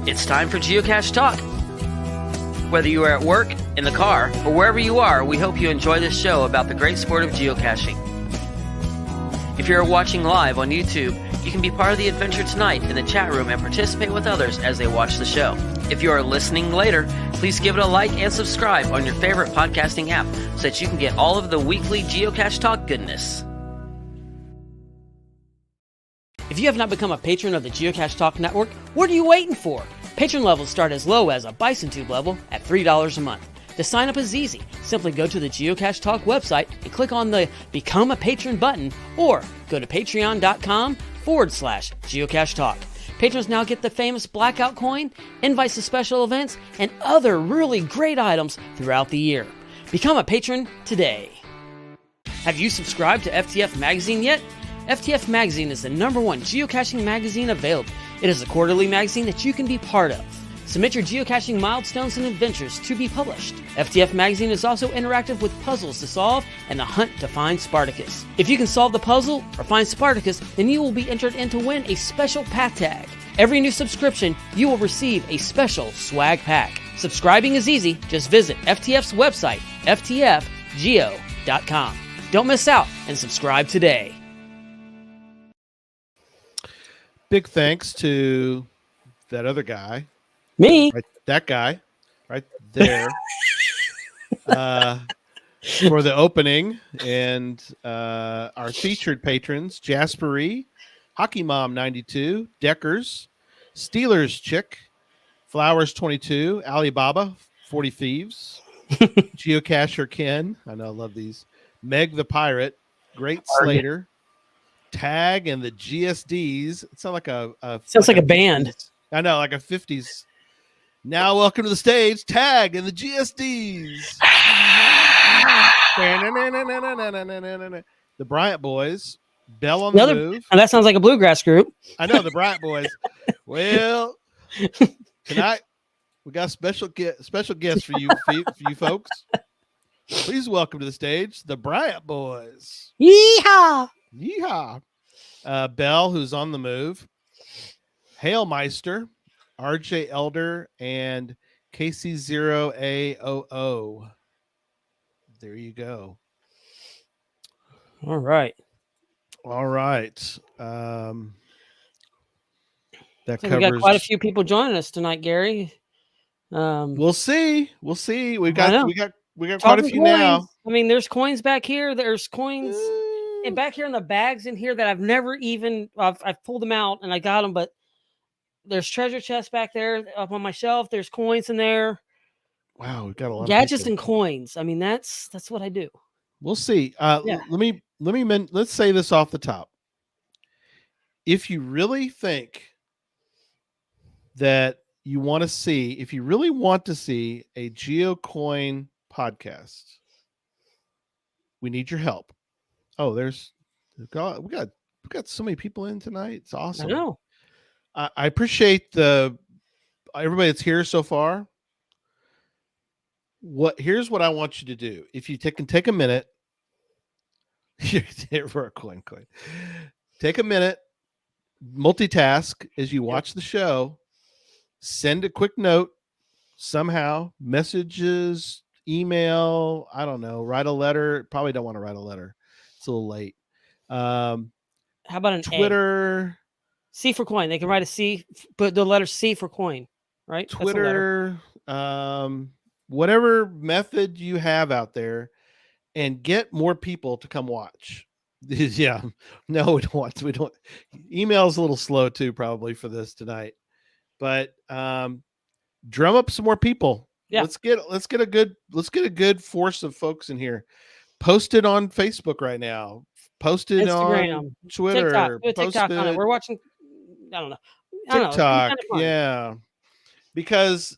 It's time for Geocache Talk. Whether you are at work, in the car, or wherever you are, we hope you enjoy this show about the great sport of geocaching. If you're watching live on YouTube, you can be part of the adventure tonight in the chat room and participate with others as they watch the show. If you are listening later, please give it a like and subscribe on your favorite podcasting app so that you can get all of the weekly Geocache Talk goodness. If you have not become a patron of the Geocache Talk Network, what are you waiting for? Patron levels start as low as a Bison Tube level at $3 a month. To sign up is easy. Simply go to the Geocache Talk website and click on the Become a Patron button, or go to patreon.com/Geocache Talk. Patrons now get the famous Blackout coin, invites to special events, and other really great items throughout the year. Become a patron today. Have you subscribed to FTF Magazine yet? FTF Magazine is the #1 geocaching magazine available. It is a quarterly magazine that you can be part of. Submit your geocaching milestones and adventures to be published. FTF Magazine is also interactive with puzzles to solve and the hunt to find Spartacus. If you can solve the puzzle or find Spartacus, then you will be entered in to win a special pack tag. Every new subscription, you will receive a special swag pack. Subscribing is easy. Just visit FTF's website, ftfgeo.com. Don't miss out and subscribe today. Big thanks to that other guy. Me? Right, that guy right there for the opening, and our featured patrons, Jaspery, Hockey Mom 92, Deckers, Steelers Chick, Flowers 22, Alibaba 40 Thieves, Geocacher Ken, I know I love these, Meg the Pirate, Great Slater, Tag, and the GSDs. It sounds like a Sounds like a band. 50s. I know, like a 50s. Now, welcome to the stage, Tag and the GSDs. The Bryant Boys, Bell on the Move. And that sounds like a bluegrass group. I know, the Bryant Boys. Well, tonight we got a special guest for you folks. Please welcome to the stage, the Bryant Boys. Yeehaw! Yeehaw. Bell, who's on the move. Hailmeister, RJ Elder, and KC0AOO. There you go. All right. That So covers. we got quite a few people joining us tonight, Gary. We'll see. We got quite a few coins. now. I mean, there's coins back here. There's coins and back here in the bags in here that I've never even. I've pulled them out and I got them, but there's treasure chests back there up on my shelf. There's coins in there. Wow, we've got a lot gadgets of and coins. I mean, that's what I do. We'll see. Yeah. Let's say this off the top. If you really think that you want to see, if you really want to see a Geocoin podcast, we need your help. Oh, we got so many people in tonight. It's awesome. I know. I appreciate everybody that's here so far. Here's what I want you to do. If you can take a minute, for a coin. Take a minute, multitask as you watch the show. Send a quick note somehow, messages, email. I don't know. Write a letter. Probably don't want to write a letter. It's a little late. How about an Twitter? A? C for coin. They can write a C, put the letter C for coin, right? Twitter, whatever method you have out there, and get more people to come watch. Yeah, no, we don't. Email is a little slow too, probably for this tonight, but drum up some more people. Yeah, let's get a good force of folks in here. Post it on Facebook right now. Post it Instagram, on Twitter. TikTok on it. We're watching. I don't know. TikTok, yeah. Because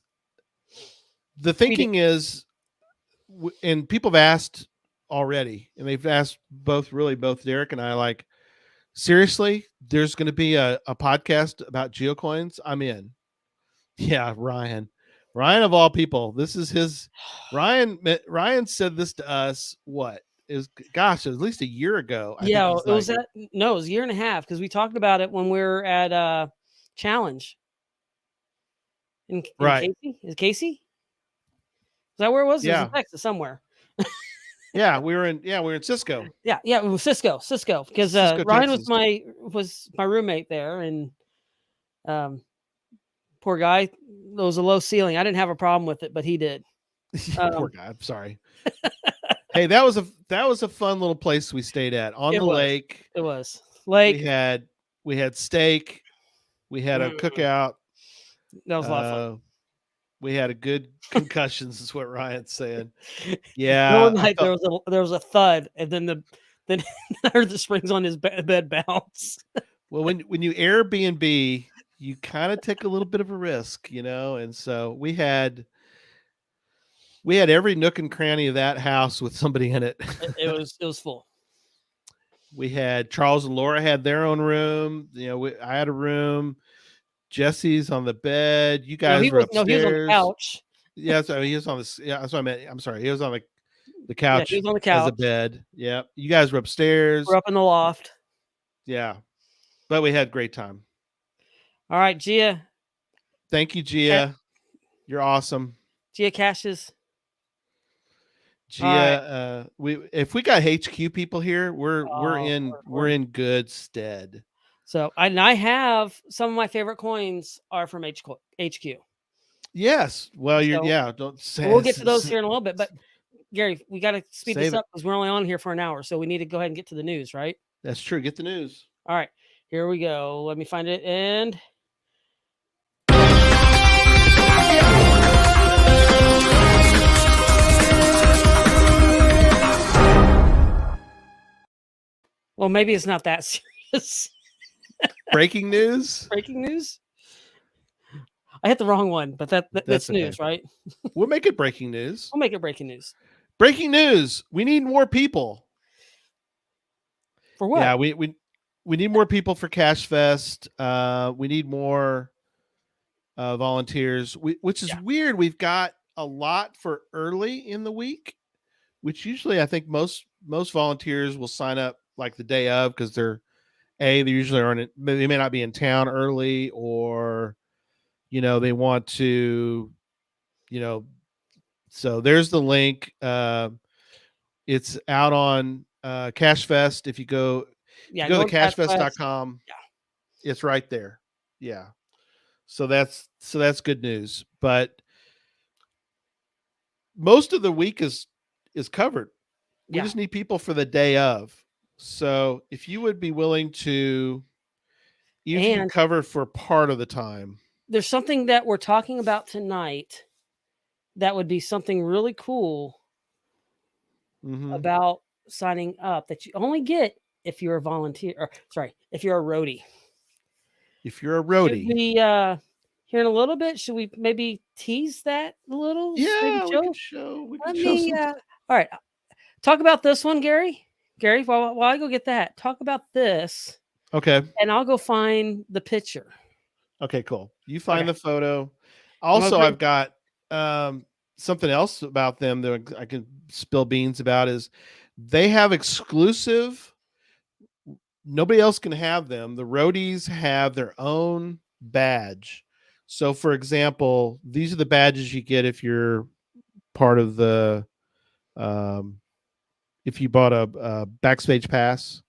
the thinking is, and people have asked already, and they've asked both Derek and I, like, seriously, there's going to be a podcast about geocoins? I'm in. Yeah, Ryan of all people. This is his. Ryan said this to us. What? It was at least a year ago. It was a year and a half, because we talked about it when we were at Challenge. in Right. Casey. Is Casey? Is that where it was? It was in Yeah. Texas somewhere. Yeah, we were in Cisco. Yeah, it was Cisco, because Cisco, Ryan Texas. was my roommate there, and poor guy, there was a low ceiling. I didn't have a problem with it, but he did. Poor guy. I'm sorry. Hey, that was a fun little place we stayed at on the lake. It was lake. We had steak. We had a cookout. That was a lot of fun. We had a good concussions, is what Ryan's saying. Yeah, one night there was a thud, and then I heard the springs on his bed bounce. Well, when you Airbnb, you kind of take a little bit of a risk, and so we had every nook and cranny of that house with somebody in it. It was full. We had Charles and Laura had their own room. I had a room. Jesse's on the bed. You guys were upstairs. No, he was on the couch. Yeah, so he was on this. Yeah, that's what I meant. I'm sorry. He was on the couch. Yeah, he was on the couch as a bed. Yeah, you guys were upstairs. We're up in the loft. Yeah, but we had a great time. All right, Gia. Thank you, Gia. You're awesome. Geocaches. Gia, if we got HQ people here, we're in good stead. So I have some of my favorite coins are from HQ. Yes. Well, don't say. We'll get to those here in a little bit, but Gary, we got to speed this up because we're only on here for an hour, so we need to go ahead and get to the news, right? That's true. Get the news. All right, here we go. Let me find it. And well, maybe it's not that serious. Breaking news. Breaking news. I hit the wrong one, but that's news, okay. Right? We'll make it breaking news. We'll make it breaking news. Breaking news. We need more people. For what? Yeah, we need more people for Cache Fest. We need more volunteers, which is weird. We've got a lot for early in the week, which usually I think most volunteers will sign up like the day of because they usually aren't. They may not be in town early, or they want to, so there's the link. It's out on Cache Fest. If you go to cachefest.com, it's right there. Yeah. So that's good news. But most of the week is covered. We just need people for the day of. So if you would be willing to even cover for part of the time. There's something that we're talking about tonight that would be something really cool about signing up that you only get if you're a volunteer. If you're a roadie. If you're a roadie. Should we, here in a little bit, should we maybe tease that a little? Yeah, we can show. All right. Talk about this one, Gary. Gary, while I go get that, talk about this. Okay. And I'll go find the picture. Okay, cool. You find the photo. Also, I've got something else about them that I can spill beans about is they have exclusive. Nobody else can have them. The roadies have their own badge. So, for example, these are the badges you get if you're part of the if you bought a backstage pass.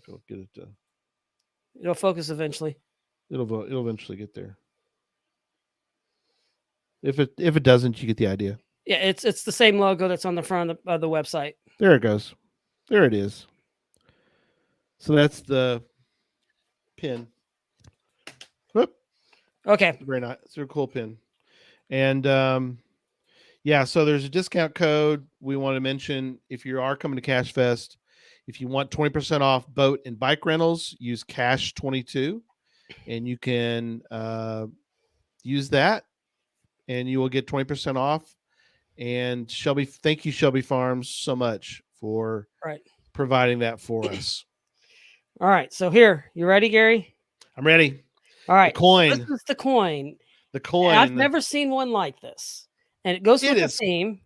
Go get it. It'll focus eventually. It'll eventually get there. If it doesn't, you get the idea. Yeah, it's the same logo that's on the front of the website. There it goes. There it is. So that's the pin. Whoop. Okay. Very nice. It's a cool pin. And so there's a discount code we want to mention. If you are coming to Cache Fest, if you want 20% off boat and bike rentals, use Cache22, and you can use that, and you will get 20% off. And thank you, Shelby Farms, so much for providing that for us. All right. So here, you ready, Gary? I'm ready. All right. The coin. This is the coin. The coin. And I've never seen one like this. And it goes with the theme.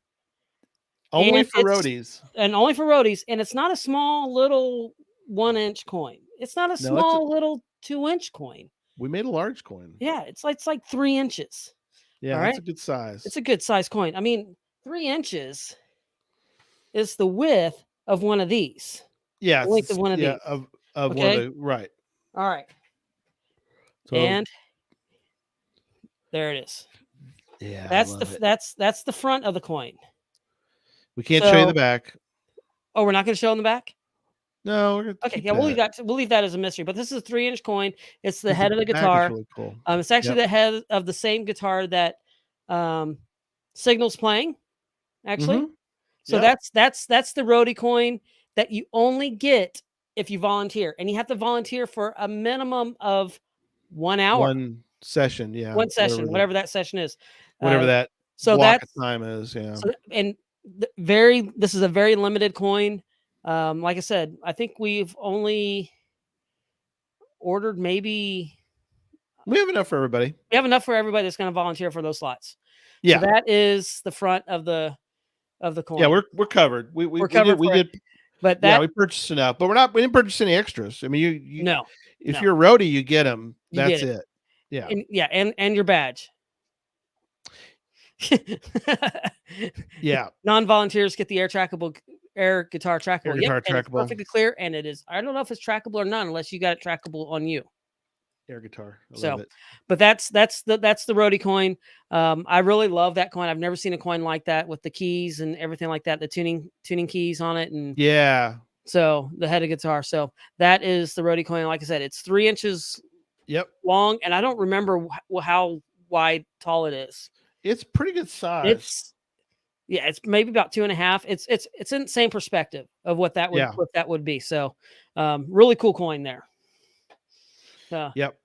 Only for roadies. And only for roadies. And it's not a small little 1-inch coin. It's not a small little 2-inch coin. We made a large coin. Yeah, it's like 3 inches. Yeah, All that's right, a good size. it's a good size coin. I mean, 3 inches is the width of one of these. Yeah, The length of one of these. of one of Okay. the right. All right, So and there it is. yeah, I That's love it. that's the front of the coin. We can't show you the So, back. oh, we're not going to show on the back. No, we're gonna Okay, keep yeah, we'll leave that. that. We'll leave that as a mystery. But this is a 3-inch coin. It's the Because head of the back is guitar. really cool. It's actually Yep. the head of the same guitar that Signal's playing. Actually, so Yep. that's the Roadie coin that you only get if you volunteer, and you have to volunteer for a minimum of 1 hour, One session, yeah. one session, whatever that session is. Whatever that So block of that's time is, yeah. so, and this is a very limited coin. Like I said, I think we've only ordered maybe We have enough for everybody. we have enough for everybody that's going to volunteer for those slots. Yeah. So that is the front of the coin. Yeah, we're covered. We're covered we did but yeah, that we purchased enough, but we didn't purchase any extras. I mean, you no, if no, you're a roadie, you get them. you That's get it. it. Yeah. And your badge. Yeah. Non-volunteers get the air guitar trackable. Air guitar and it's trackable. perfectly clear, and it is. I don't know if it's trackable or not, unless you got it trackable on you. Air guitar. I So, love it. but that's the Roadie coin. I really love that coin. I've never seen a coin like that with the keys and everything like that. The tuning keys on it, and Yeah. so the head of guitar. So that is the Roadie coin. Like I said, it's 3 inches Yep. long, and I don't remember how wide tall it is. It's pretty good size. It's maybe about 2.5. It's in the same perspective of what that would be. So really cool coin there. Yep.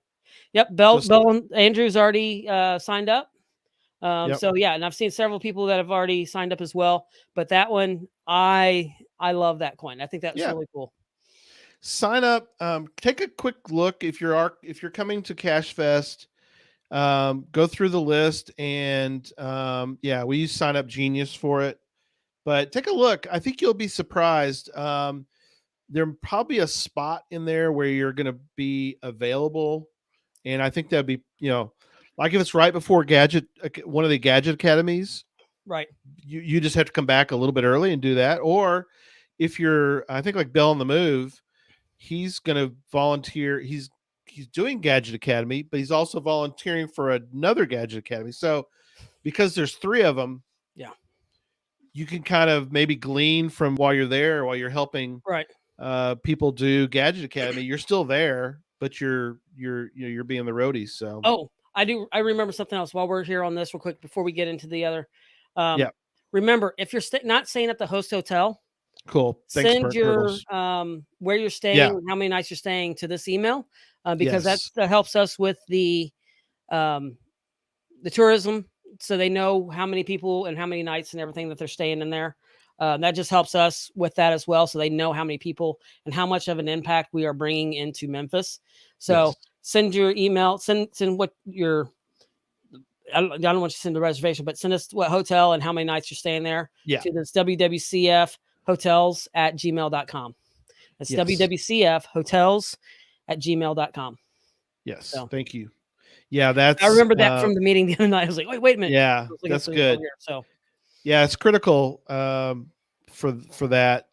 Bell and Andrew's already signed up. Yep. So yeah, and I've seen several people that have already signed up as well. But that one, I love that coin. I think that's really cool. Sign up. Take a quick look if you're coming to Cache Fest. Go through the list, and we use Sign Up Genius for it. But take a look. I think you'll be surprised. There's probably a spot in there where you're going to be available, and I think that'd be like if it's right before one of the Gadget Academies. Right. You just have to come back a little bit early and do that. Or if you're, I think like Bell on the Move, he's going to volunteer. He's doing Gadget Academy, but he's also volunteering for another Gadget Academy. So because there's 3 of them, you can kind of maybe glean from while you're there, while you're helping people do Gadget Academy. You're still there, but you're being the roadie. So I remember something else while we're here on this real quick before we get into the other. Remember, if you're not staying at the host hotel, cool. Thanks, send your where you're staying, and how many nights you're staying to this email, because that helps us with the tourism, so they know how many people and how many nights and everything that they're staying in there. That just helps us with that as well, so they know how many people and how much of an impact we are bringing into Memphis. So send your email, send what your I don't want you to send the reservation, but send us what hotel and how many nights you're staying there to this wwcfhotels@gmail.com. That's wwcfhotels@gmail.com. Yes. So, thank you. Yeah, that's. I remember that from the meeting the other night. I was like, wait a minute. Yeah, that's good. So, yeah, it's critical for that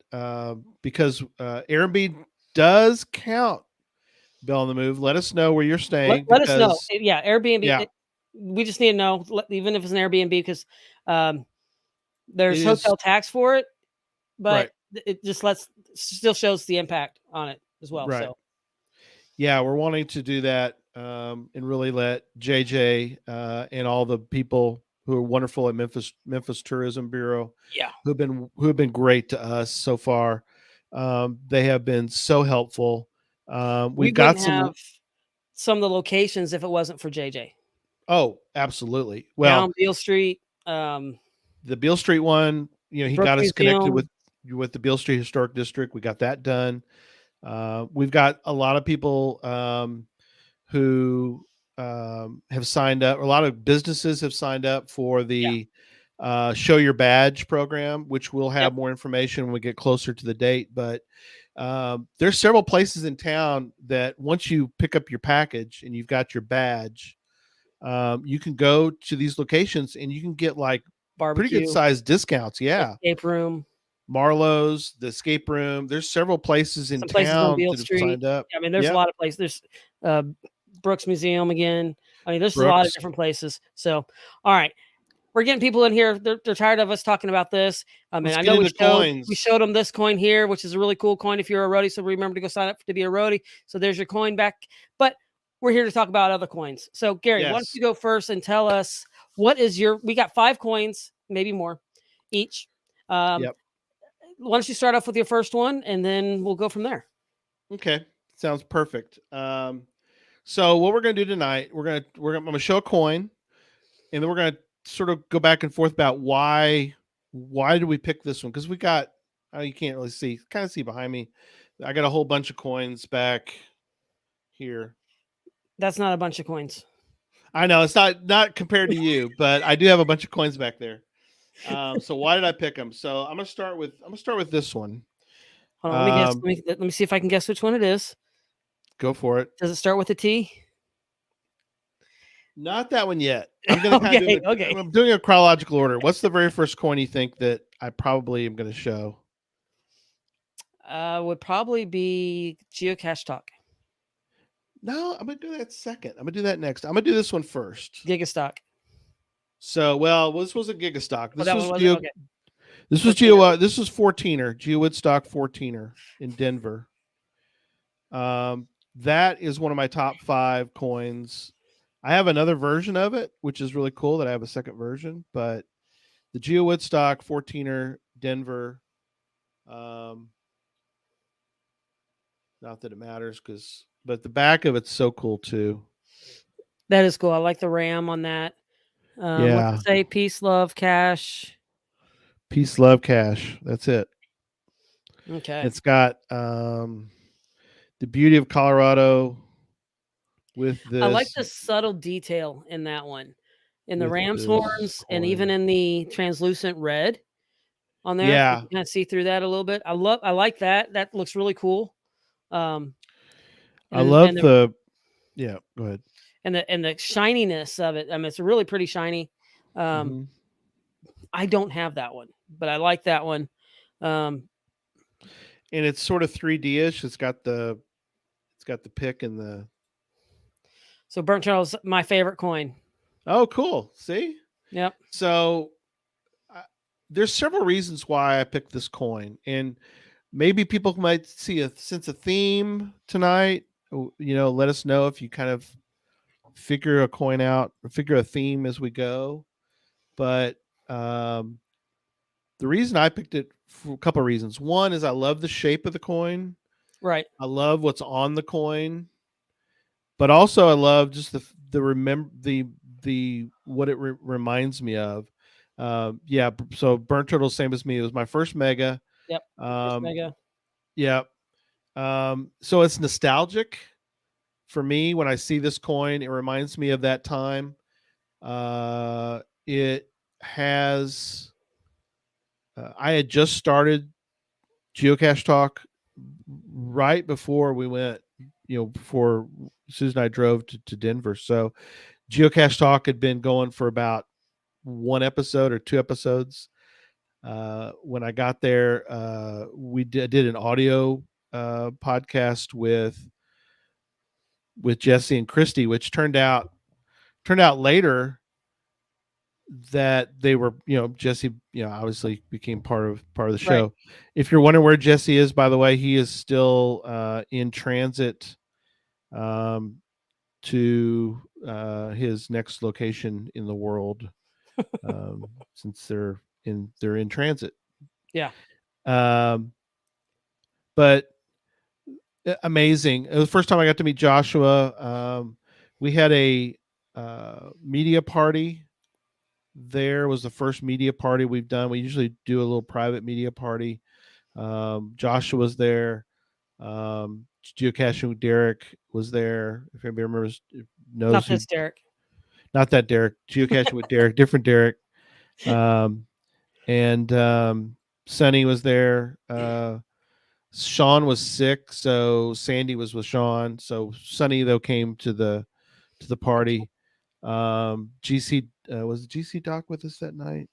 because Airbnb does count. Bell on the Move. Let us know where you're staying. Let us know. Yeah, Airbnb. Yeah. We just need to know, even if it's an Airbnb, because there's hotel tax for it, but it just still shows the impact on it as well. Right. So, yeah, we're wanting to do that and really let JJ and all the people who are wonderful at Memphis Tourism Bureau, who have been great to us so far. They have been so helpful. We've got some of the locations if it wasn't for JJ. Oh, absolutely. Well, down Beale Street, the Beale Street one, he got us connected with the Beale Street Historic District. We got that done. We've got a lot of people who have signed up. A lot of businesses have signed up for the Show Your Badge program, which we'll have more information when we get closer to the date. But There's several places in town that once you pick up your package and you've got your badge, you can go to these locations and you can get like pretty good sized discounts. Yeah. Escape room. Marlowe's, the escape room. There's several places in places on town Beale that have Street. signed up. I mean, there's a lot of places. There's Brooks Museum again. I mean, there's a lot of different places. So, all right. We're getting people in here. They're tired of us talking about this. I mean, I know we showed them this coin here, which is a really cool coin if you're a roadie. So remember to go sign up to be a roadie. So there's your coin back. But we're here to talk about other coins. So Gary, why don't you go first and tell us what is we got 5 coins, maybe more each. Why don't you start off with your first one and then we'll go from there. Okay. Sounds perfect. So what we're going to do tonight, I'm going to show a coin and then we're going to sort of go back and forth about why do we pick this one? Because we got, you can't really kind of see behind me. I got a whole bunch of coins back here. That's not a bunch of coins. I know it's not compared to you, but I do have a bunch of coins back there. So why did I pick them? So I'm gonna start with this one. Hold on, let me guess. Let me see if I can guess which one it is. Go for it. Does it start with a T? Not that one yet. I'm gonna I'm doing a chronological order. What's the very first coin you think that I probably am gonna show? Would probably be Geocache Talk. No, I'm gonna do that second. I'm gonna do that next. I'm gonna do this one first. Gigastock. So, this was a Gigastock. This was this was 14er, GeoWoodstock 14er in Denver. That is one of my top 5 coins. I have another version of it, which is really cool that I have a second version, but the GeoWoodstock 14er Denver, not that it matters but the back of it's so cool too. That is cool. I like the RAM on that. What's it say? Peace, love, cash. Peace, love, cash. That's it. Okay. It's got the beauty of Colorado with this. I like the subtle detail in that one, in the ram's horns, and even in the translucent red on there. Yeah, you can kind of see through that a little bit. I like that. That looks really cool. I love go ahead. And the shininess of it. I mean, it's really pretty shiny. I don't have that one, but I like that one. And it's sort of 3D-ish. It's got the pick and the. So Burnt Turtle's my favorite coin. Oh, cool. See? Yep. So there's several reasons why I picked this coin, and maybe people might sense a theme tonight. Let us know if you kind of figure a coin out or figure a theme as we go. But the reason I picked it for a couple of reasons. One is I love the shape of the coin. Right. I love what's on the coin. But also I love just what it reminds me of. So Burnt Turtle, same as me. It was my first mega. Yep. First mega. Yep. So it's nostalgic for me. When I see this coin, it reminds me of that time. It has. I had just started Geocache Talk right before we went. Before Susan and I drove to Denver. So Geocache Talk had been going for about 1 episode or 2 episodes. When I got there, we did an audio podcast with Jesse and Christy, which turned out later that they were, Jesse, obviously became part of the show. Right. If you're wondering where Jesse is, by the way, he is still in transit to his next location in the world, since they're in transit. Yeah. But amazing. It was the first time I got to meet Joshua. We had a media party. There was the first media party we've done. We usually do a little private media party. Joshua was there. Geocaching with Derek was there. If anybody knows, not this Derek, not that Derek. Geocaching with Derek, different Derek. And Sonny was there. Sean was sick, so Sandy was with Sean. So Sonny though came to the party. GC was GC Doc with us that night.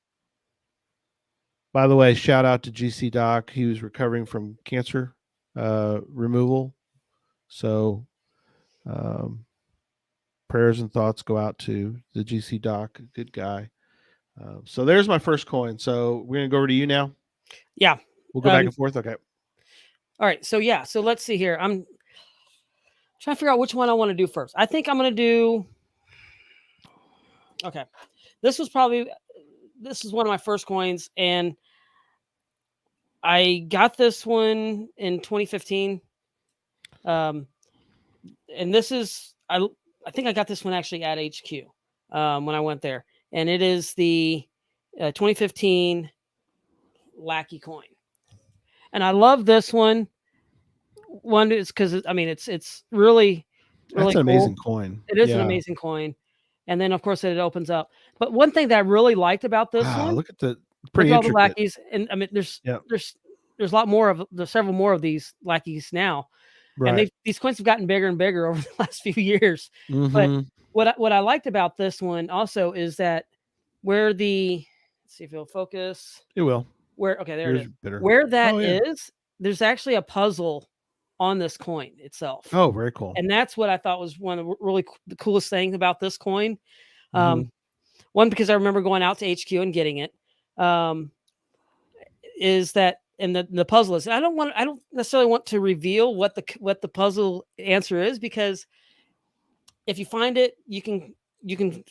By the way, shout out to GC Doc. He was recovering from cancer removal. So prayers and thoughts go out to the GC Doc. Good guy. So there's my first coin. So we're going to go over to you now. Yeah. We'll go back and forth. Okay. All right. So, yeah. So let's see here. I'm trying to figure out which one I want to do first. I think I'm going to do. Okay. This is one of my first coins. And I got this one in 2015. And this is, I think I got this one actually at HQ when I went there. And it is the 2015 Lackey coin. And I love this one. One is because it's really that's cool. an amazing coin. It is an amazing coin. And then of course it opens up. But one thing that I really liked about this one, look at the pretty all the lackeys, and I mean there's a lot more of there's several more of these lackeys now. Right. And these coins have gotten bigger and bigger over the last few years. Mm-hmm. But what I liked about this one also is that where the let's see if it'll focus. It will. There it is. Bitter. Where that is, there's actually a puzzle on this coin itself. Oh, very cool. And that's what I thought was one of the coolest things about this coin. One, because I remember going out to HQ and getting it, is that, and the puzzle is, I don't necessarily want to reveal what the puzzle answer is, because if you find it, you can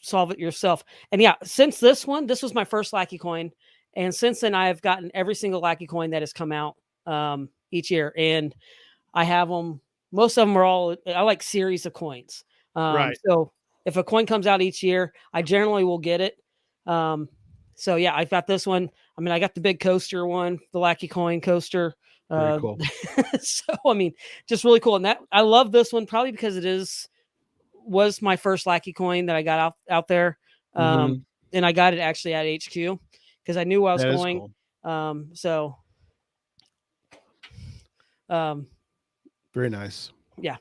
solve it yourself. And yeah, since this was my first Lackey coin. And since then I've gotten every single Lackey coin that has come out each year. And I have them. Most of them are all, I like series of coins. Right. So if a coin comes out each year, I generally will get it. So yeah, I've got this one. I mean, I got the big coaster one, the Lackey coin coaster. Very cool. So, I mean, just really cool. And that I love this one probably because was my first Lackey coin that I got out there. And I got it actually at HQ because I knew where I was going. Cool. Very nice. Yeah.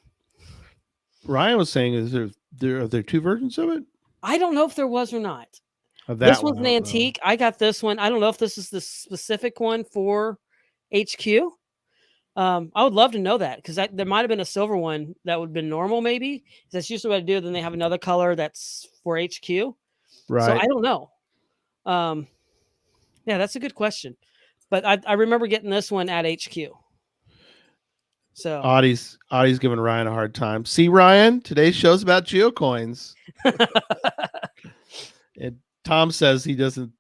Ryan was saying, are there two versions of it? I don't know if there was or not. This one's an antique. I got this one. I don't know if this is the specific one for HQ. I would love to know that, because there might have been a silver one that would have been normal, maybe. That's usually what I do. Then they have another color that's for HQ. Right. So I don't know. Yeah, that's a good question. But I remember getting this one at HQ. So Audie's giving Ryan a hard time. See, Ryan, today's show's about geocoins. And Tom says he doesn't,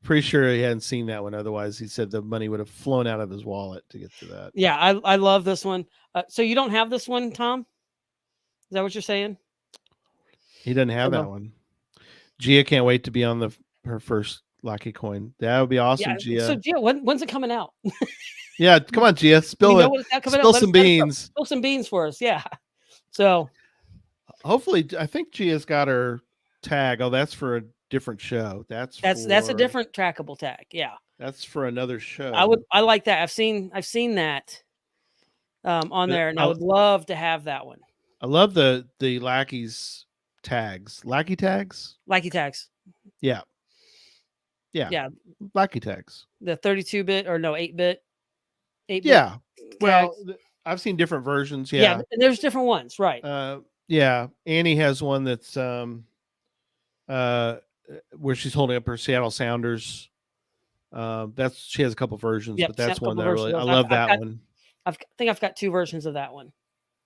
pretty sure he hadn't seen that one. Otherwise, he said the money would have flown out of his wallet to get to that. Yeah, I love this one. So you don't have this one, Tom? Is that what you're saying? He doesn't have that one. Gia can't wait to be on her first Lackey coin. That would be awesome, Gia. So Gia, when's it coming out? Yeah, come on, Gia. Spill some beans. Spill some beans for us. Yeah. So hopefully, I think Gia's got her tag. Oh, that's for a different show. That's a different trackable tag. Yeah. That's for another show. I like that. I've seen that on there, and I would love to have that one. I love the Lackey's tags. Lackey tags? Lackey tags. Yeah. Yeah. Lackey tags. The 32-bit or no 8-bit. 8-bit. Yeah. Well, I've seen different versions. Yeah. Yeah, and there's different ones, right? Yeah. Annie has one that's where she's holding up her Seattle Sounders. She has a couple versions, but that's one that I love that one. I think I've got two versions of that one.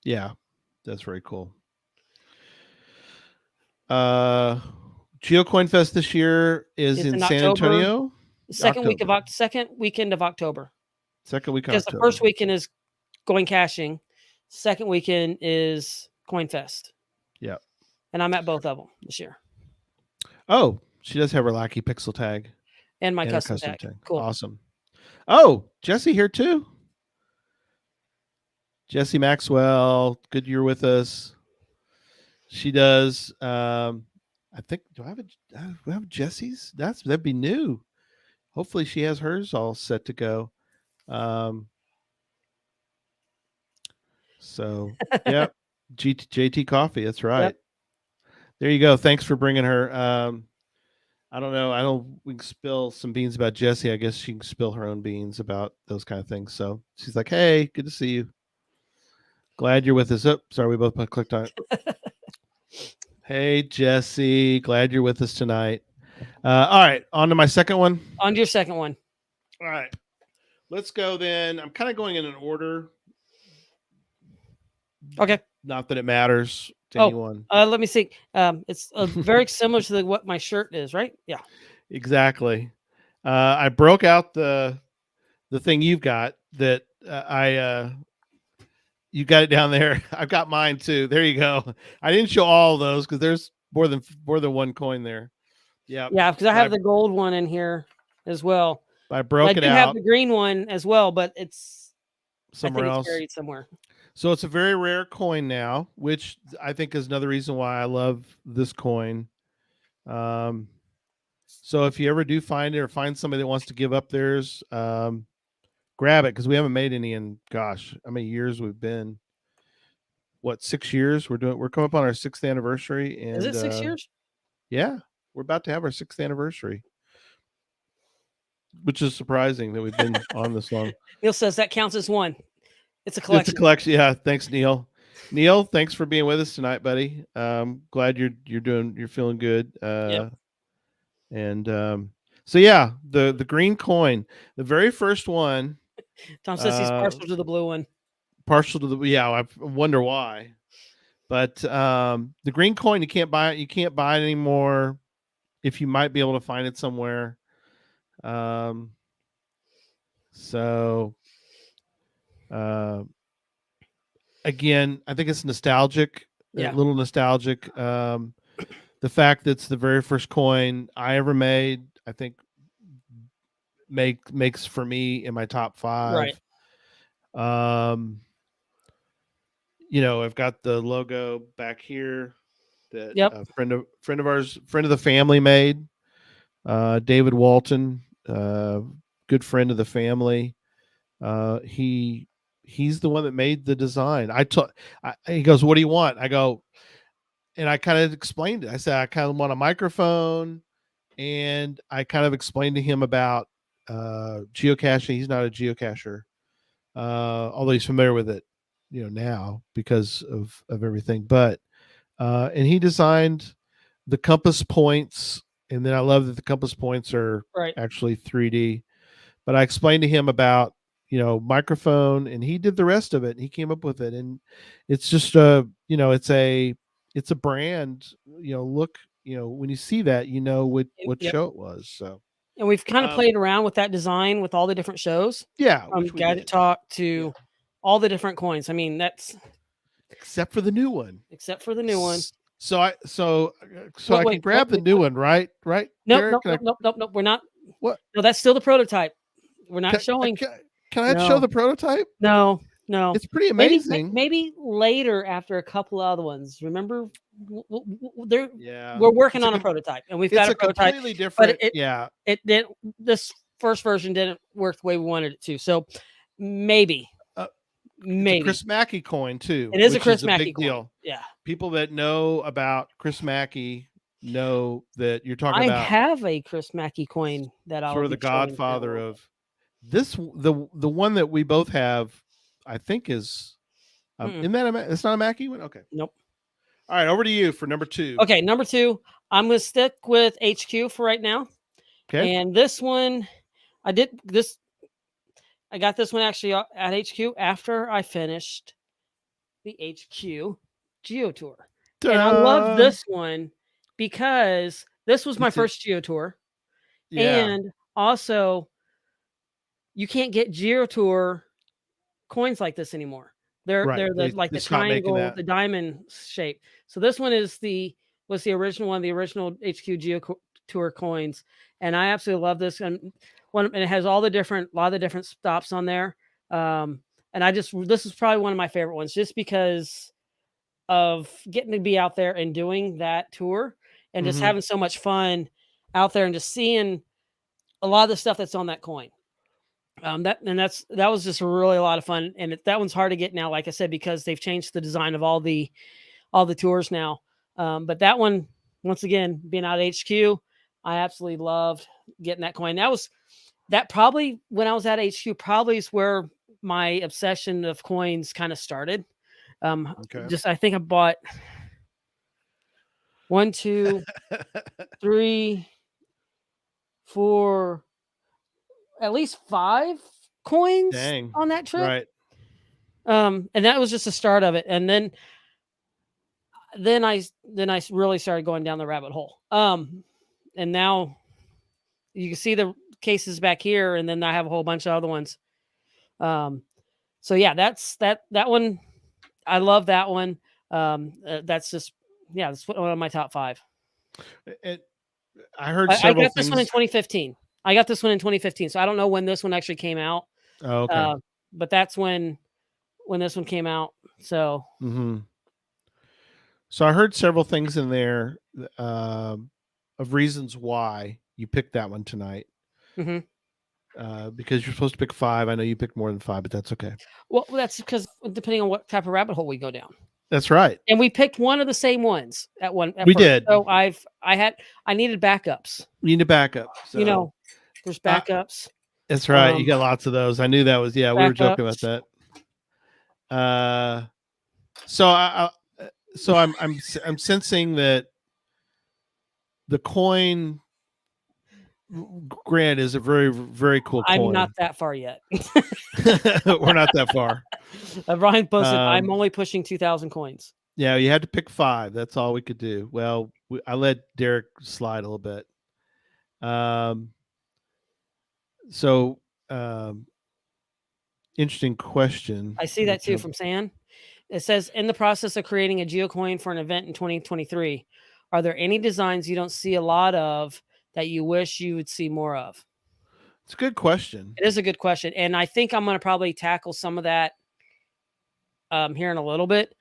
Yeah, that's very cool. Geocoin Fest this year is in San Antonio. Second weekend of October. Second week of October. Because the first weekend is going caching. Second weekend is Coin Fest. Yeah. And I'm at both of them this year. Oh, she does have her Lackey pixel tag. And my custom tag. Cool. Awesome. Oh, Jesse here too. Jesse Maxwell, good you're with us. She does. I think, do I have Jesse's? That'd be new. Hopefully she has hers all set to go. So, yep. JT Coffee. That's right. Yep. There you go. Thanks for bringing her. I don't know. We can spill some beans about Jessie. I guess she can spill her own beans about those kind of things. So she's like, "Hey, good to see you. Glad you're with us." Oh, sorry, we both clicked on it. Hey, Jessie. Glad you're with us tonight. All right, on to my second one. On to your second one. All right, let's go then. I'm kind of going in an order. Okay. Not that it matters to anyone. Let me see. It's very similar to what my shirt is, right? Yeah. Exactly. I broke out the thing you've got that you got it down there. I've got mine too. There you go. I didn't show all of those because there's more than one coin there. Yeah. Yeah, because I have the gold one in here as well. I broke it out. I have the green one as well, but it's somewhere else. It's buried somewhere. So it's a very rare coin now, which I think is another reason why I love this coin. So if you ever do find it or find somebody that wants to give up theirs, grab it because we haven't made any in gosh, how many years we've been? What, 6 years? We're coming up on our 6th anniversary. And is it 6 years? Yeah, we're about to have our 6th anniversary, which is surprising that we've been on this long. Neil says that counts as one. It's a collection. It's a collection. Yeah. Thanks, Neil. Neil, thanks for being with us tonight, buddy. Glad you're feeling good. Yep. And so yeah, the green coin, the very first one. Tom says he's partial to the blue one. Partial to the I wonder why. But the green coin, you can't buy it. You can't buy it anymore. If you might be able to find it somewhere. So again, I think it's nostalgic. Yeah. A little nostalgic. The fact that it's the very first coin I ever made, I think makes for me in my top 5. Right. I've got the logo back here that a friend of ours, friend of the family made. David Walton, good friend of the family. He's the one that made the design. He goes, "What do you want?" I go, and I kind of explained it. I said, I kind of want a microphone, and I kind of explained to him about geocaching. He's not a geocacher, although he's familiar with it, now because of everything. But and he designed the compass points, and then I love that the compass points are actually 3D. But I explained to him about microphone, and he did the rest of it. He came up with it, and it's just it's a brand. Look, when you see that, what show it was. So. And we've kind of played around with that design with all the different shows. Yeah. From Gadget Talk to all the different coins. I mean, that's except for the new one. So I can grab the new one, right? Right? Nope. We're not. What? No, that's still the prototype. We're not showing. Can I show the prototype? No. It's pretty amazing. Maybe later after a couple other ones. Remember, we're working on a prototype, and we've got a prototype. Completely different. It didn't. This first version didn't work the way we wanted it to. So maybe. It's a Chris Mackey coin too. It is a Chris Mackey coin. Deal. Yeah. People that know about Chris Mackey know that you're talking about. I have a Chris Mackey coin that I'll sort of the godfather of this. The one that we both have, I think is. Isn't that it's not a Mackey one? Okay. Nope. All right, over to you for number 2. Okay, number 2. I'm going to stick with HQ for right now. Okay. And this one, I got this one actually at HQ after I finished the HQ Geo Tour. And I love this one because this was my first Geo Tour. Yeah. And also, you can't get Geo Tour coins like this anymore. They're the triangle, the diamond shape. So this one was the original one, the original HQ Geo Tour coins, and I absolutely love this. And it has a lot of the different stops on there. And this is probably one of my favorite ones, just because of getting to be out there and doing that tour, and just having so much fun out there, and just seeing a lot of the stuff that's on that coin. That was just really a lot of fun, and that one's hard to get now, like I said, because they've changed the design of all the tours now. But that one, once again, being out at HQ, I absolutely loved getting that coin. That probably, when I was at HQ, probably is where my obsession of coins kind of started. Just, I think I bought 1, 2, 3, 4, at least 5 coins on that trip. Right. And that was just the start of it. And then I really started going down the rabbit hole. And now you can see the cases back here, and then I have a whole bunch of other ones. So yeah, that's that one. I love that one. That's just, that's one of my top 5. I heard I got this one in 2015. I got this one in 2015. So I don't know when this one actually came out. Oh, okay. But that's when this one came out. So. Mm-hmm. So I heard several things in there of reasons why you picked that one tonight. Mm-hmm. Because you're supposed to pick 5. I know you picked more than 5, but that's okay. Well, that's because depending on what type of rabbit hole we go down. That's right. And we picked one of the same ones at we first. Did. So I needed backups. You need a backup. So. There's backups. That's right. You got lots of those. I knew that was, we were joking about that. So I'm sensing that the coin Grant is a very, very cool coin. I'm not that far yet. We're not that far. Ryan posted, I'm only pushing 2,000 coins. Yeah, you had to pick 5. That's all we could do. Well, I let Derek slide a little bit. Interesting question. I see that too from San. It says, in the process of creating a Geocoin for an event in 2023, are there any designs you don't see a lot of that you wish you would see more of? It's a good question. It is a good question. And I think I'm going to probably tackle some of that here in a little bit.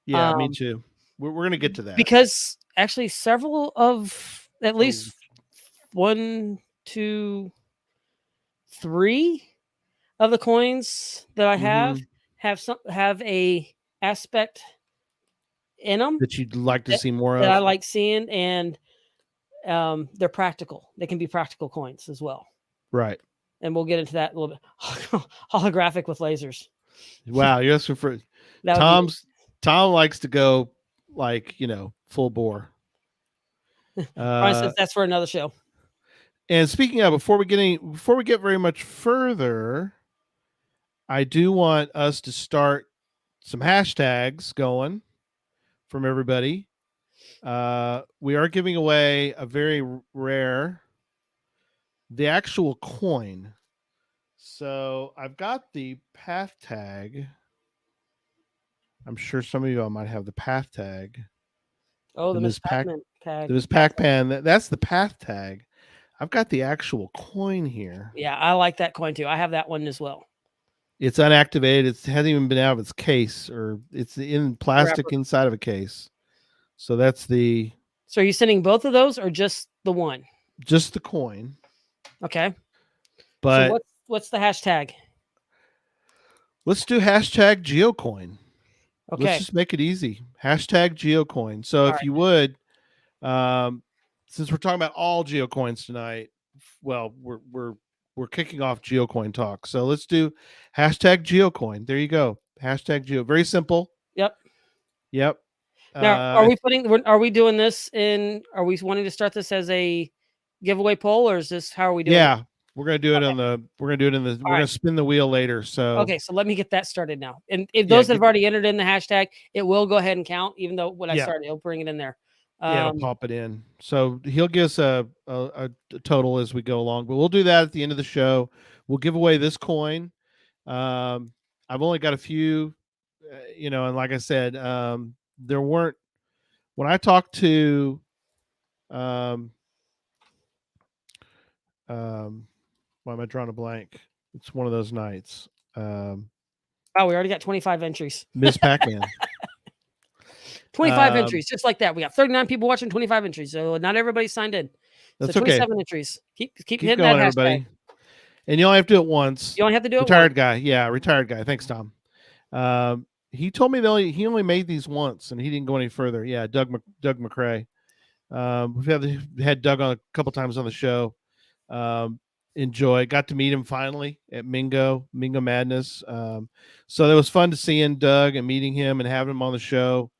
Yeah, me too. We're going to get to that. Because actually several of, at least 1, 2, 3 of the coins that I have have a aspect in them that you'd like to see more of. That I like seeing, and they're practical. They can be practical coins as well. Right. And we'll get into that a little bit. Holographic with lasers. Wow, you're asking for Tom likes to go full bore. That's for another show. And speaking of, before we get very much further, I do want us to start some hashtags going from everybody. We are giving away a very rare, the actual coin. So I've got the path tag. I'm sure some of you all might have the path tag. Oh, the Miss Pac-Man tag. The Miss Pac-Man. That's the path tag. I've got the actual coin here. Yeah, I like that coin too. I have that one as well. It's unactivated. It hasn't even been out of its case, or it's in plastic inside of a case. So that's the. So are you sending both of those or just the one? Just the coin. Okay. But so what's the hashtag? Let's do hashtag Geocoin. Okay. Let's just make it easy. Hashtag Geocoin. So if you would, since we're talking about all Geocoins tonight, well, we're kicking off Geocoin Talk. So let's do hashtag Geocoin. There you go. Hashtag Geo. Very simple. Yep. Now, are we doing this are we wanting to start this as a giveaway poll, or is this, how are we doing it? We're going to do it we're going to spin the wheel later. So, okay. So let me get that started now. And if those that have already entered in the hashtag, it will go ahead and count, even though when I started, it'll bring it in there. It'll pop it in. So he'll give us a total as we go along, but we'll do that at the end of the show. We'll give away this coin. I've only got a few, and like I said, there weren't, when I talked to, why am I drawing a blank? It's one of those nights. We already got 25 entries. Miss Pac-Man. 25 entries, just like that. We got 39 people watching, 25 entries. So not everybody signed in. That's so 27 okay. entries. Keep hitting going, that hashtag. Everybody. And you only have to do it once. You only have to do it Retired once. guy. Yeah, retired guy. Thanks, Tom. He told me he only made these once and he didn't go any further. Yeah, Doug McCrae. We've had Doug on a couple times on the show. Got to meet him finally at Mingo Madness. So it was fun to seeing Doug and meeting him and having him on the show.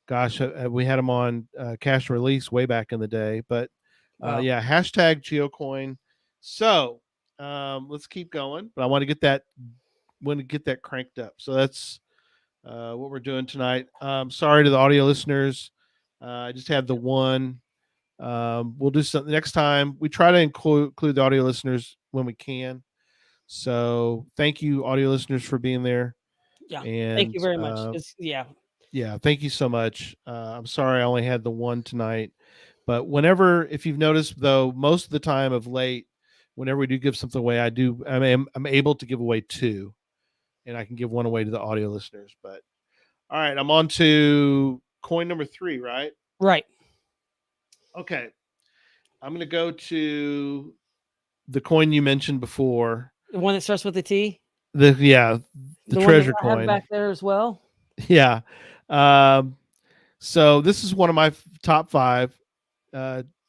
Gosh, we had him on Cash and Release way back in the day. But yeah, hashtag Geocoin. So let's keep going. But I want to get that cranked up. So that's what we're doing tonight. Sorry to the audio listeners. I just had the one. We'll do something next time. We try to include the audio listeners when we can. So thank you, audio listeners, for being there. Yeah, and thank you very much. Yeah, thank you so much. I'm sorry I only had the one tonight, but if you've noticed though, most of the time of late, whenever we do give something away, I'm able to give away two, and I can give one away to the audio listeners. But all right, I'm on to coin number 3, right? Right. Okay. I'm going to go to the coin you mentioned before. The one that starts with the T? The treasure coin. I have back there as well. Yeah. So this is one of my top 5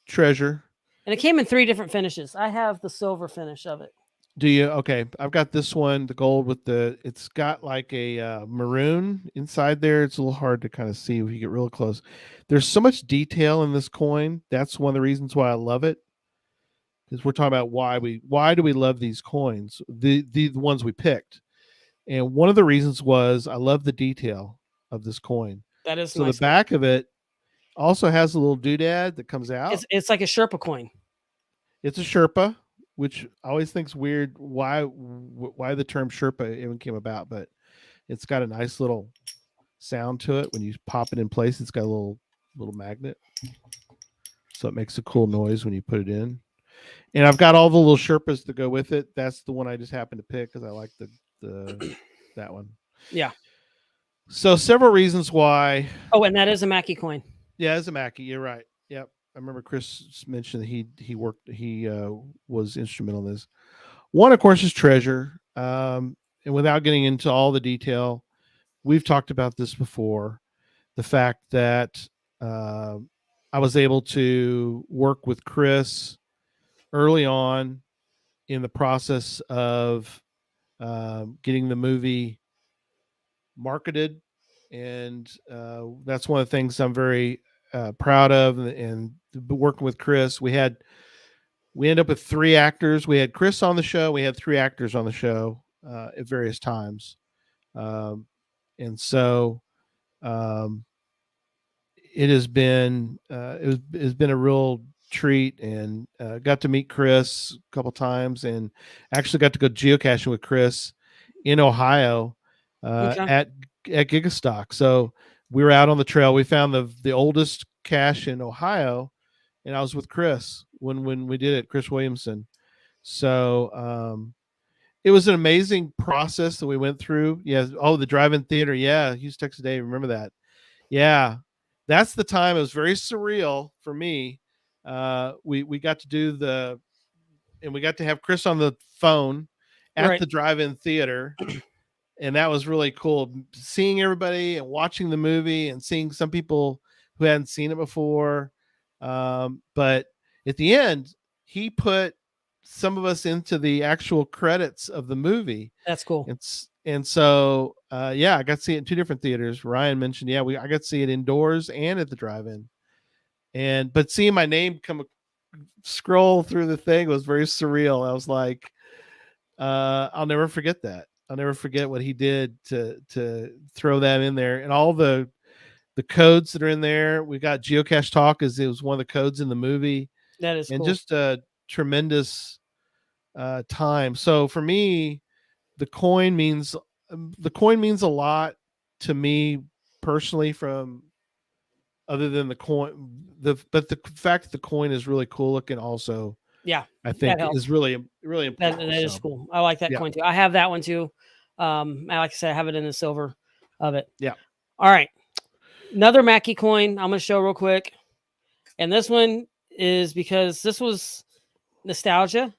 treasure. And it came in 3 different finishes. I have the silver finish of it. Do you? Okay. I've got this one, the gold with it's got like a maroon inside there. It's a little hard to kind of see if you get real close. There's so much detail in this coin. That's one of the reasons why I love it. Because we're talking about why do we love these coins, the ones we picked. And one of the reasons was I love the detail of this coin. That is so nice. The back of it also has a little doodad that comes out. It's like a Sherpa coin. It's a Sherpa, which I always think's weird why the term Sherpa even came about, but it's got a nice little sound to it when you pop it in place. It's got a little magnet, so it makes a cool noise when you put it in. And I've got all the little Sherpas to go with it. That's the one I just happened to pick because I like that one. Yeah. So several reasons why. Oh, and that is a Mackie coin. Yeah, it's a Mackie. You're right. Yep. I remember Chris mentioned that he was instrumental in this. One, of course, is treasure. And without getting into all the detail, we've talked about this before. The fact that I was able to work with Chris early on in the process of getting the movie marketed, and that's one of the things I'm very proud of. And working with Chris, we ended up with 3 actors. We had Chris on the show. We had 3 actors on the show at various times, and so it has been it's been a real treat, and got to meet Chris a couple times, and actually got to go geocaching with Chris in Ohio at Gigastock. So we were out on the trail. We found the oldest cache in Ohio, and I was with Chris when we did it, Chris Williamson. So it was an amazing process that we went through. Yeah. Oh, the drive-in theater. Yeah. Houston, Texas Day. Remember that? Yeah. That's the time. It was very surreal for me. We got to do and we got to have Chris on the phone at the drive-in theater. And that was really cool, seeing everybody and watching the movie and seeing some people who hadn't seen it before. But at the end, he put some of us into the actual credits of the movie. That's cool. And so, I got to see it in 2 different theaters. Ryan mentioned, I got to see it indoors and at the drive-in. But seeing my name scroll through the thing was very surreal. I was like, I'll never forget that. I'll never forget what he did to throw that in there, and all the codes that are in there. We got Geocache Talk, as it was one of the codes in the movie. That is cool. Just a tremendous time. So for me, the coin means a lot to me personally, from other than the coin, but the fact that the coin is really cool looking also. Yeah, I think is really important. That is cool. I like that coin too. I have that one too. Like I said, I have it in the silver of it. Yeah. All right. Another Mackie coin I'm going to show real quick. And this one is because this was nostalgia,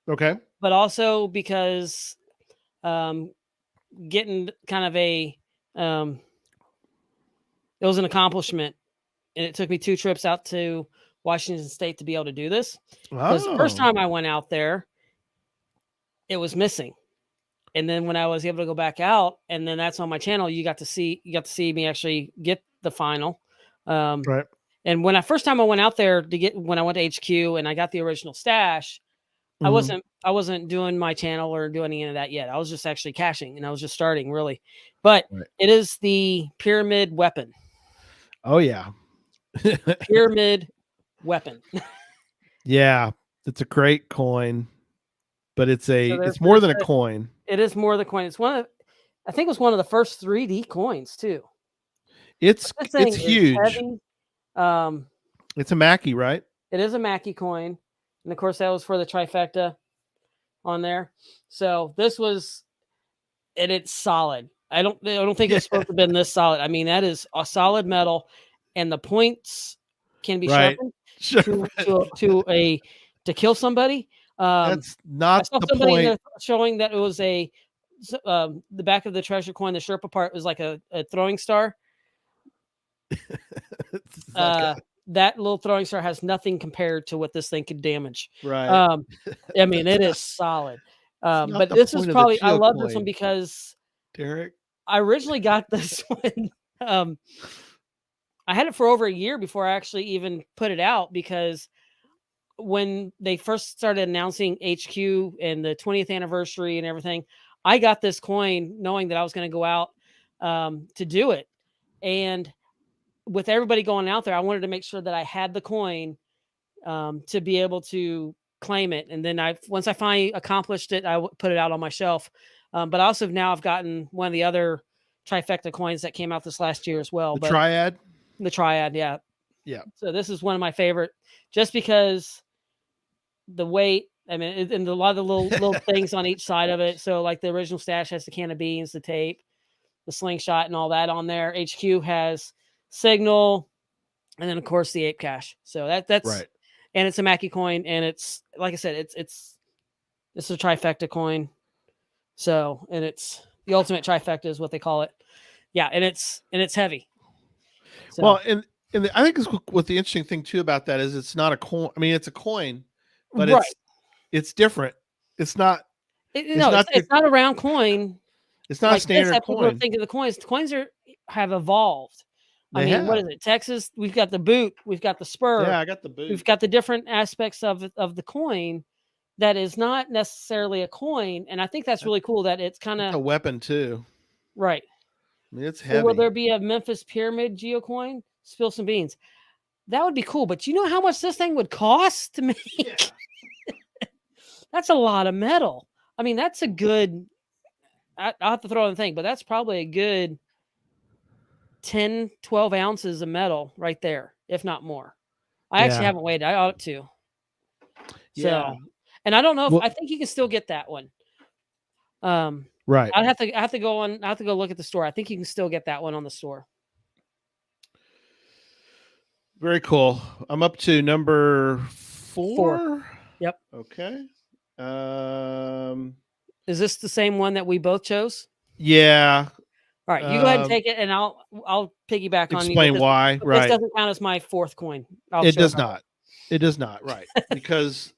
Okay. But also because getting kind of it was an accomplishment, and it took me 2 trips out to Washington State to be able to do this. Because the first time I went out there, it was missing. And then when I was able to go back out, and then that's on my channel, you got to see me actually get the final. Right. And when first time I went out there when I went to HQ and I got the original stash, I wasn't doing my channel or doing any of that yet. I was just actually caching, and I was just starting really. But it is the pyramid weapon. Oh yeah. Pyramid weapon. Yeah, it's a great coin, but it's more than a coin. It is more than a coin. It's I think it was one of the first 3D coins too. It's huge. Heavy. It's a Mackie, right? It is a Mackie coin, and of course that was for the trifecta on there. So this was, and it's solid. I don't think it's supposed to have been this solid. I mean, that is a solid metal, and the points can be sharpened to kill somebody. That's not the point. Showing that it was the back of the treasure coin, the Sherpa part was like a throwing star. That little throwing star has nothing compared to what this thing could damage. Right. I mean, it is solid. But this is probably, I love this one because Derek, I originally got this one. I had it for over a year before I actually even put it out, because when they first started announcing HQ and the 20th anniversary and everything, I got this coin knowing that I was going to go out to do it. And with everybody going out there, I wanted to make sure that I had the coin to be able to claim it. And then once I finally accomplished it, I put it out on my shelf. But also now I've gotten one of the other trifecta coins that came out this last year as well. The Triad? The Triad, yeah. Yeah. So this is one of my favorite, just because the weight, I mean, and a lot of the little things on each side of it. So like the original stash has the can of beans, the tape, the slingshot, and all that on there. HQ has signal, and then of course the ape cache. So that's right. And it's a Mackie coin, and it's, like I said, it's a trifecta coin. So, and it's the ultimate trifecta is what they call it. Yeah, and it's heavy. So. Well, and I think what the interesting thing too about that is it's not a coin. I mean, it's a coin, but it's different. It's not. It's not a round coin. It's not a standard coin. People think of the coins. The coins have evolved. What is it? Texas. We've got the boot. We've got the spur. Yeah, I got the boot. We've got the different aspects of the coin that is not necessarily a coin, and I think that's really cool. That it's kind of a weapon too. Right. I mean, it's heavy. So will there be a Memphis Pyramid Geocoin? Spill some beans. That would be cool. But you know how much this thing would cost to make? Yeah. That's a lot of metal. I mean, that's a good. I'll have to throw in the thing, but that's probably a good 10, 12 ounces of metal right there, if not more. I actually haven't weighed it. I ought to. So, and I don't know if I think you can still get that one. Right. I have to go look at the store. I think you can still get that one on the store. Very cool. I'm up to number 4. Yep. Okay. Is this the same one that we both chose? Yeah. All right, you go ahead and take it, and I'll piggyback on you. Explain why. Right. This doesn't count as my 4th coin. It does not. It does not. Right. Because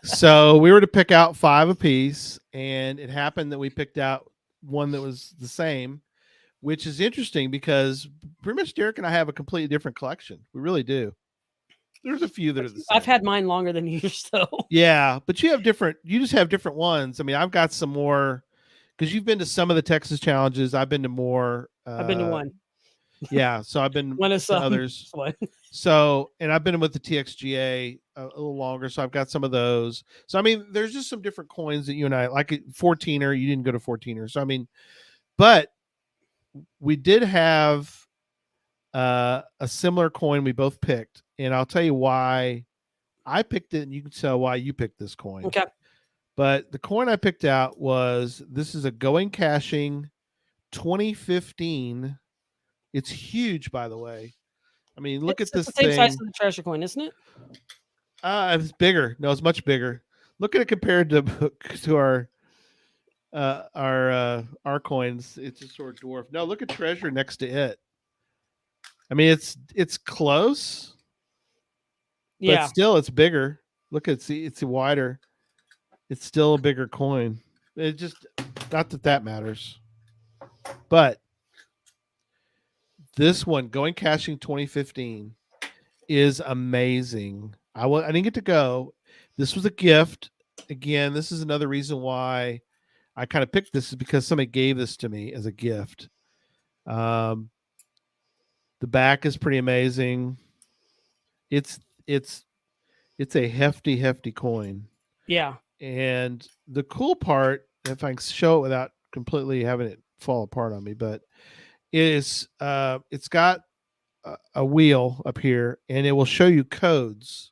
so we were to pick out 5 apiece, and it happened that we picked out one that was the same, which is interesting because pretty much Derek and I have a completely different collection. We really do. There's a few that are the same. I've had mine longer than yours, though. Yeah, but you just have different ones. I mean, I've got some more because you've been to some of the Texas challenges. I've been to more. I've been to one. Yeah, so I've been to others. So, and I've been with the TXGA a little longer, so I've got some of those. So, I mean, there's just some different coins that you and I like. 14er, you didn't go to 14er, so I mean, but we did have a similar coin we both picked, and I'll tell you why I picked it, and you can tell why you picked this coin. Okay. But the coin I picked out this is a Going Caching 2015. It's huge, by the way. I mean, look at this thing. It's the same size as the treasure coin, isn't it? It's bigger. No, it's much bigger. Look at it compared to our coins. It's a sort of dwarf. No, look at treasure next to it. I mean, it's close, but still it's bigger. Look at it's wider. It's still a bigger coin. It just not that matters, but this one, Going Caching 2015, is amazing. I didn't get to go. This was a gift. Again, this is another reason why I kind of picked this, is because somebody gave this to me as a gift. The back is pretty amazing. It's a hefty coin. Yeah. And the cool part, if I can show it without completely having it fall apart on me, but is it's got a wheel up here, and it will show you codes.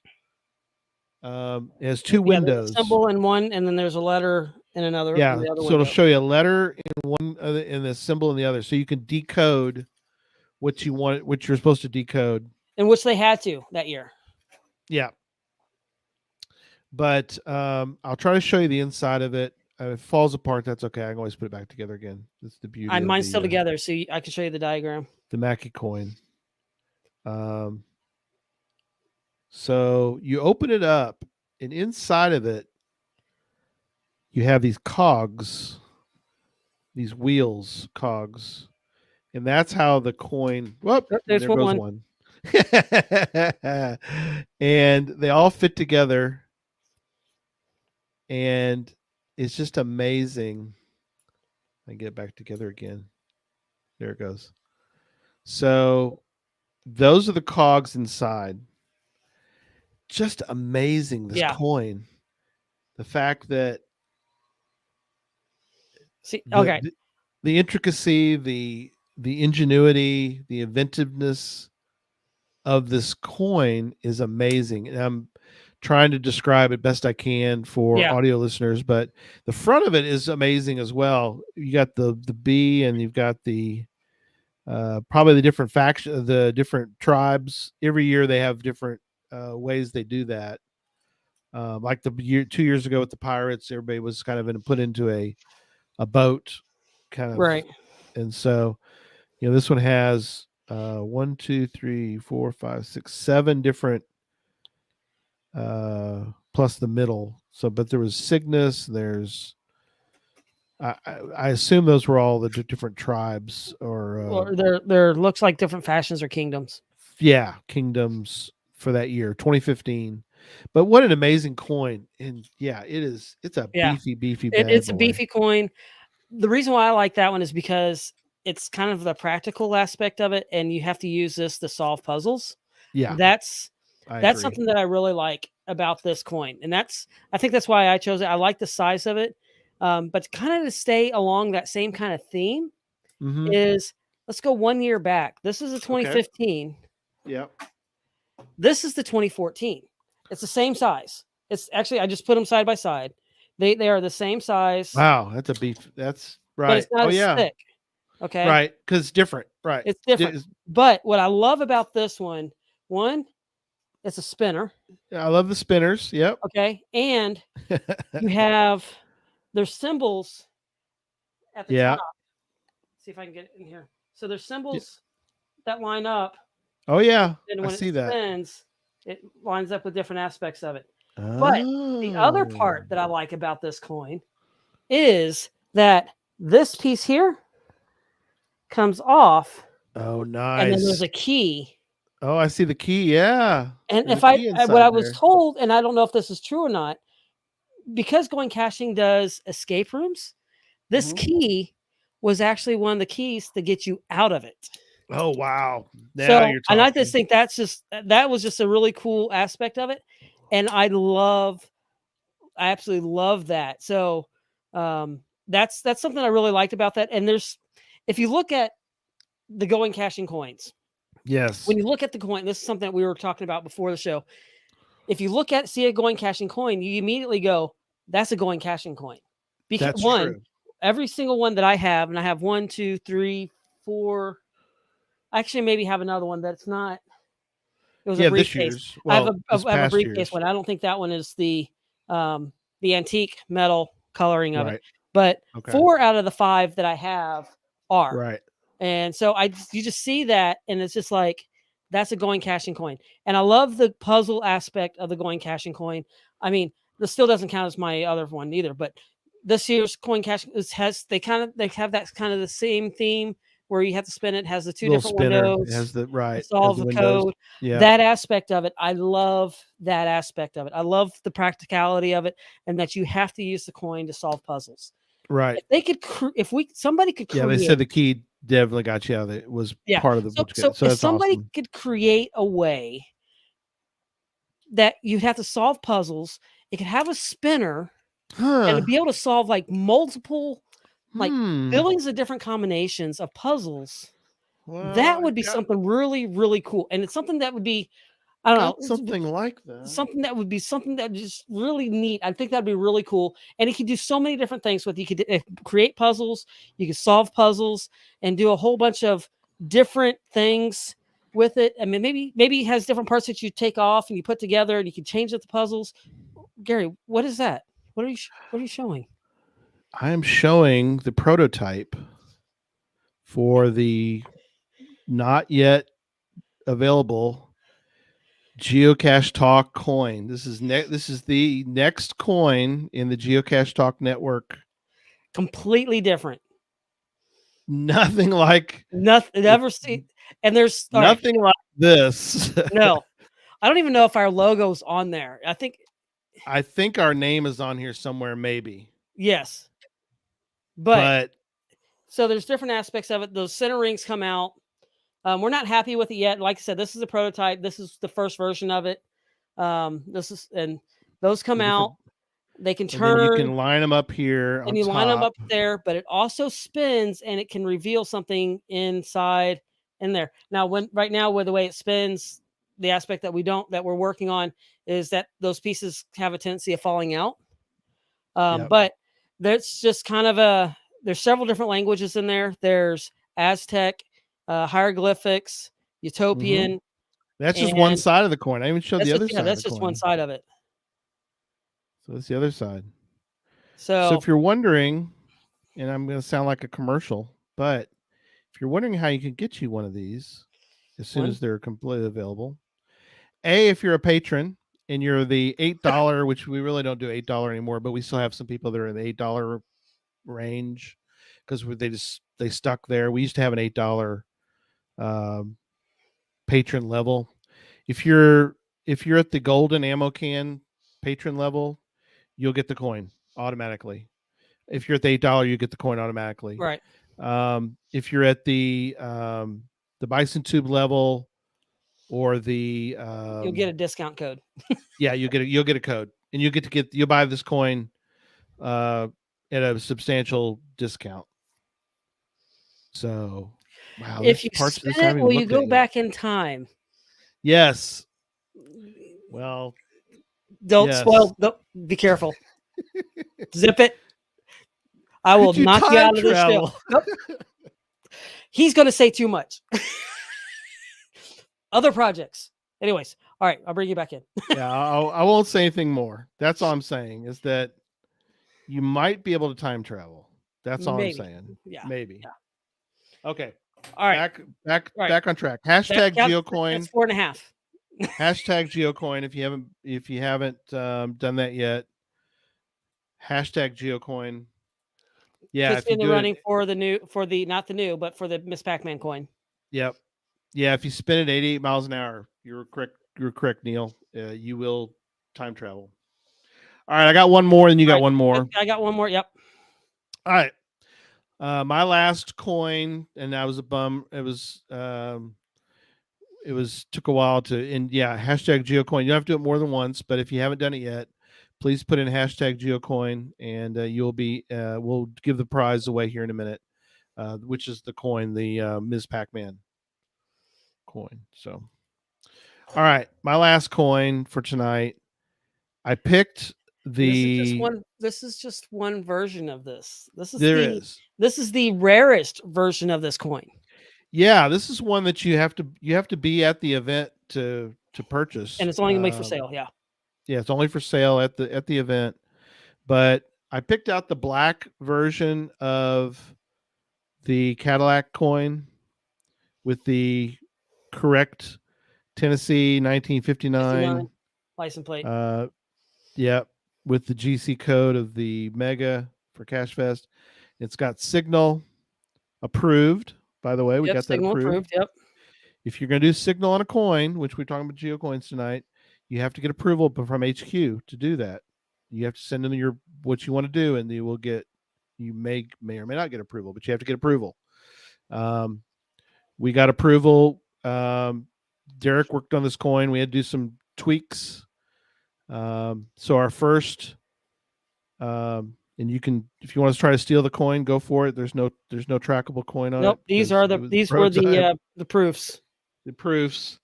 It has two windows. There's a symbol in one, and then there's a letter in another. Yeah, in the other so window. it'll show you a letter in one, and the symbol in the other, so you can decode what you want, what you're supposed to decode, and which they had to that year. Yeah, but I'll try to show you the inside of it. If it falls apart, that's okay. I can always put it back together again. That's the beauty. Mine's still together, so I can show you the diagram. The Mackie coin. So you open it up, and inside of it, you have these cogs, these wheels, cogs, and that's how the coin. Whoop! There goes one. And they all fit together, and it's just amazing. I get it back together again. There it goes. So those are the cogs inside. Just amazing, this coin. The fact that the intricacy, the ingenuity, the inventiveness of this coin is amazing. And I'm trying to describe it best I can for audio listeners, but the front of it is amazing as well. You got the bee, and you've got the probably the different faction, the different tribes. Every year they have different ways they do that. Like 2 years ago with the pirates, everybody was kind of put into a boat, kind of, right. And so, this one has 1, 2, 3, 4, 5, 6, 7 different plus the middle. So, but there was Cygnus. There's, I assume those were all the different tribes, or there looks like different fashions or kingdoms. Yeah, kingdoms for that year, 2015. But what an amazing coin! And yeah, it is. It's a beefy bad It's boy. a beefy coin. The reason why I like that one is because it's kind of the practical aspect of it, and you have to use this to solve puzzles. Yeah, that's something that I really like about this coin, and I think that's why I chose it. I like the size of it, but kind of to stay along that same kind of theme is, let's go 1 year back. This is a 2015. Okay. Yep. This is the 2014. It's the same size. It's actually, I just put them side by side. They are the same size. Wow, that's a beef. That's right. But it's not as thick. Okay. Right, because it's different. Right. It's different. But what I love about this one, it's a spinner. I love the spinners. Yep. Okay. And you have there's symbols at the top. Let's see if I can get it in here. So there's symbols that line up. Oh yeah. And when I see that. Spins, it lines up with different aspects of it. Oh. But the other part that I like about this coin is that this piece here comes off. Oh, nice. And then there's a key. Oh, I see the key. Yeah. And what I was told, and I don't know if this is true or not, because Going Caching does escape rooms, this key was actually one of the keys to get you out of it. Oh, wow. Now so, you're talking. And I just think that was just a really cool aspect of it. And I absolutely love that. So that's something I really liked about that. And if you look at the Going Caching coins, yes, when you look at the coin, this is something that we were talking about before the show. If you see a Going Caching coin, you immediately go, that's a Going Caching coin. Because true. Every single one that I have, and I have 1, 2, 3, 4. I actually maybe have another one that's not. It was a briefcase. Well, I have a briefcase one. I don't think that one is the the antique metal coloring of it. Right. But Okay. 4 out of the 5 that I have are. Right. And so you just see that, and it's just like, that's a going caching coin. And I love the puzzle aspect of the going caching coin. I mean, this still doesn't count as my other one either, but this year's coin cache they have that kind of the same theme where you have to spin it. Has the 2 different windows. It has the right. Solve the code. Yeah. That aspect of it, I love that aspect of it. I love the practicality of it, and that you have to use the coin to solve puzzles. Right. If they could, somebody could create. Yeah, they said the key definitely got you out. It was part of the. So if that's somebody awesome. could create a way that you'd have to solve puzzles, it could have a spinner and be able to solve like multiple, like billions of different combinations of puzzles. Well, that would be something really, really cool. And it's something that would be, I don't know, something like that. Something that would be something that is really neat. I think that'd be really cool. And it could do so many different things with. You could create puzzles, you could solve puzzles, and do a whole bunch of different things with it. I mean, maybe it has different parts that you take off and you put together, and you can change the puzzles. Gary, what is that? What are you showing? I am showing the prototype for the not yet available Geocache Talk coin. This is the next coin in the Geocache Talk network. Completely different. Nothing like nothing ever seen. And there's nothing like this. No, I don't even know if our logo's on there. I think our name is on here somewhere, maybe. Yes. But so there's different aspects of it. Those center rings come out. We're not happy with it yet. Like I said, this is a prototype. This is the first version of it. And those come out. They can turn. You can line them up here, and you line them up there. But it also spins, and it can reveal something inside in there. Now, right now, with the way it spins, the aspect that we're working on is that those pieces have a tendency of falling out. But that's just kind of there's several different languages in there. There's Aztec, hieroglyphics, Utopian. Mm-hmm. That's just one side of the coin. I even showed the other side. That's just one side of it. So that's the other side. So if you're wondering, and I'm going to sound like a commercial, but if you're wondering how you can get you one of these as soon as they're completely available, if you're a patron and you're the $8, which we really don't do $8 anymore, but we still have some people that are in the $8 range because they stuck there. We used to have an $8 patron level. If you're at the golden ammo can patron level, you'll get the coin automatically. If you're at the $8, you get the coin automatically. Right. If you're at the Bison Tube level or the you'll get a discount code. Yeah, you'll get a code, and you'll buy this coin at a substantial discount. So, wow! If you spin it, will you go back in time? Yes. Well, don't spoil. Be careful. Zip it. I will knock you out of this show. Nope. He's going to say too much. Other projects. Anyways, all right, I'll bring you back in. Yeah, I won't say anything more. That's all I'm saying is that you might be able to time travel. That's all I'm saying. Yeah. Maybe. Yeah. Okay. All right. Back on track. Hashtag Geocoin. That's 4.5. Hashtag Geocoin if you haven't done that yet. Hashtag Geocoin. Yeah, if you're running for the Miss Pac-Man coin. Yep. Yeah, if you spin at 88 miles an hour, you're correct, Neil. You will time travel. All right, I got one more, and you got one more. I got one more. Yep. All right. My last coin, and that was a bum. It took a while hashtag Geocoin. You don't have to do it more than once, but if you haven't done it yet, please put in hashtag Geocoin, and we'll give the prize away here in a minute, which is the coin, the Ms. Pac-Man coin. So, all right, my last coin for tonight. I picked This is just one version of this. This is the rarest version of this coin. Yeah, this is one that you have to be at the event to purchase, and it's only going to be for sale. Yeah. Yeah, it's only for sale at the event. but I picked out the black version of the Cadillac coin with the correct Tennessee 1959 license plate. Yep, with the GC code of the Mega for Cache Fest. It's got Signal approved. By the way, we got that Signal approved. Yep. If you're going to do Signal on a coin, which we're talking about Geocoins tonight, you have to get approval from HQ to do that. You have to send them what you want to do, and you will get. You may or may not get approval, but you have to get approval. We got approval. Derek worked on this coin. We had to do some tweaks. So our first, and you can, if you want to try to steal the coin, go for it. There's no trackable coin on it. These were the proofs. The proofs.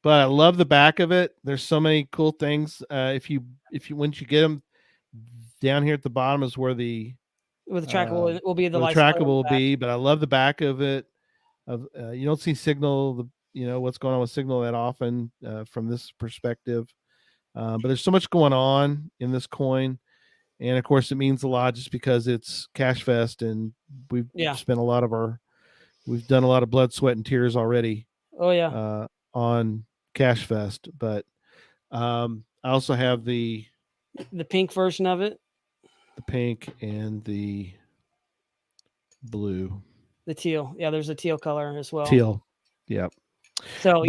But I love the back of it. There's so many cool things. If you once you get them down here at the bottom is where the trackable will be the trackable will be. But I love the back of it. You don't see Signal, what's going on with Signal that often from this perspective. But there's so much going on in this coin, and of course it means a lot just because it's Cache Fest, and we've spent we've done a lot of blood, sweat, and tears already. Oh yeah. On Cache Fest, but I also have the pink version of it, the pink and the blue, the teal. Yeah, there's a teal color as well. Teal, yep. So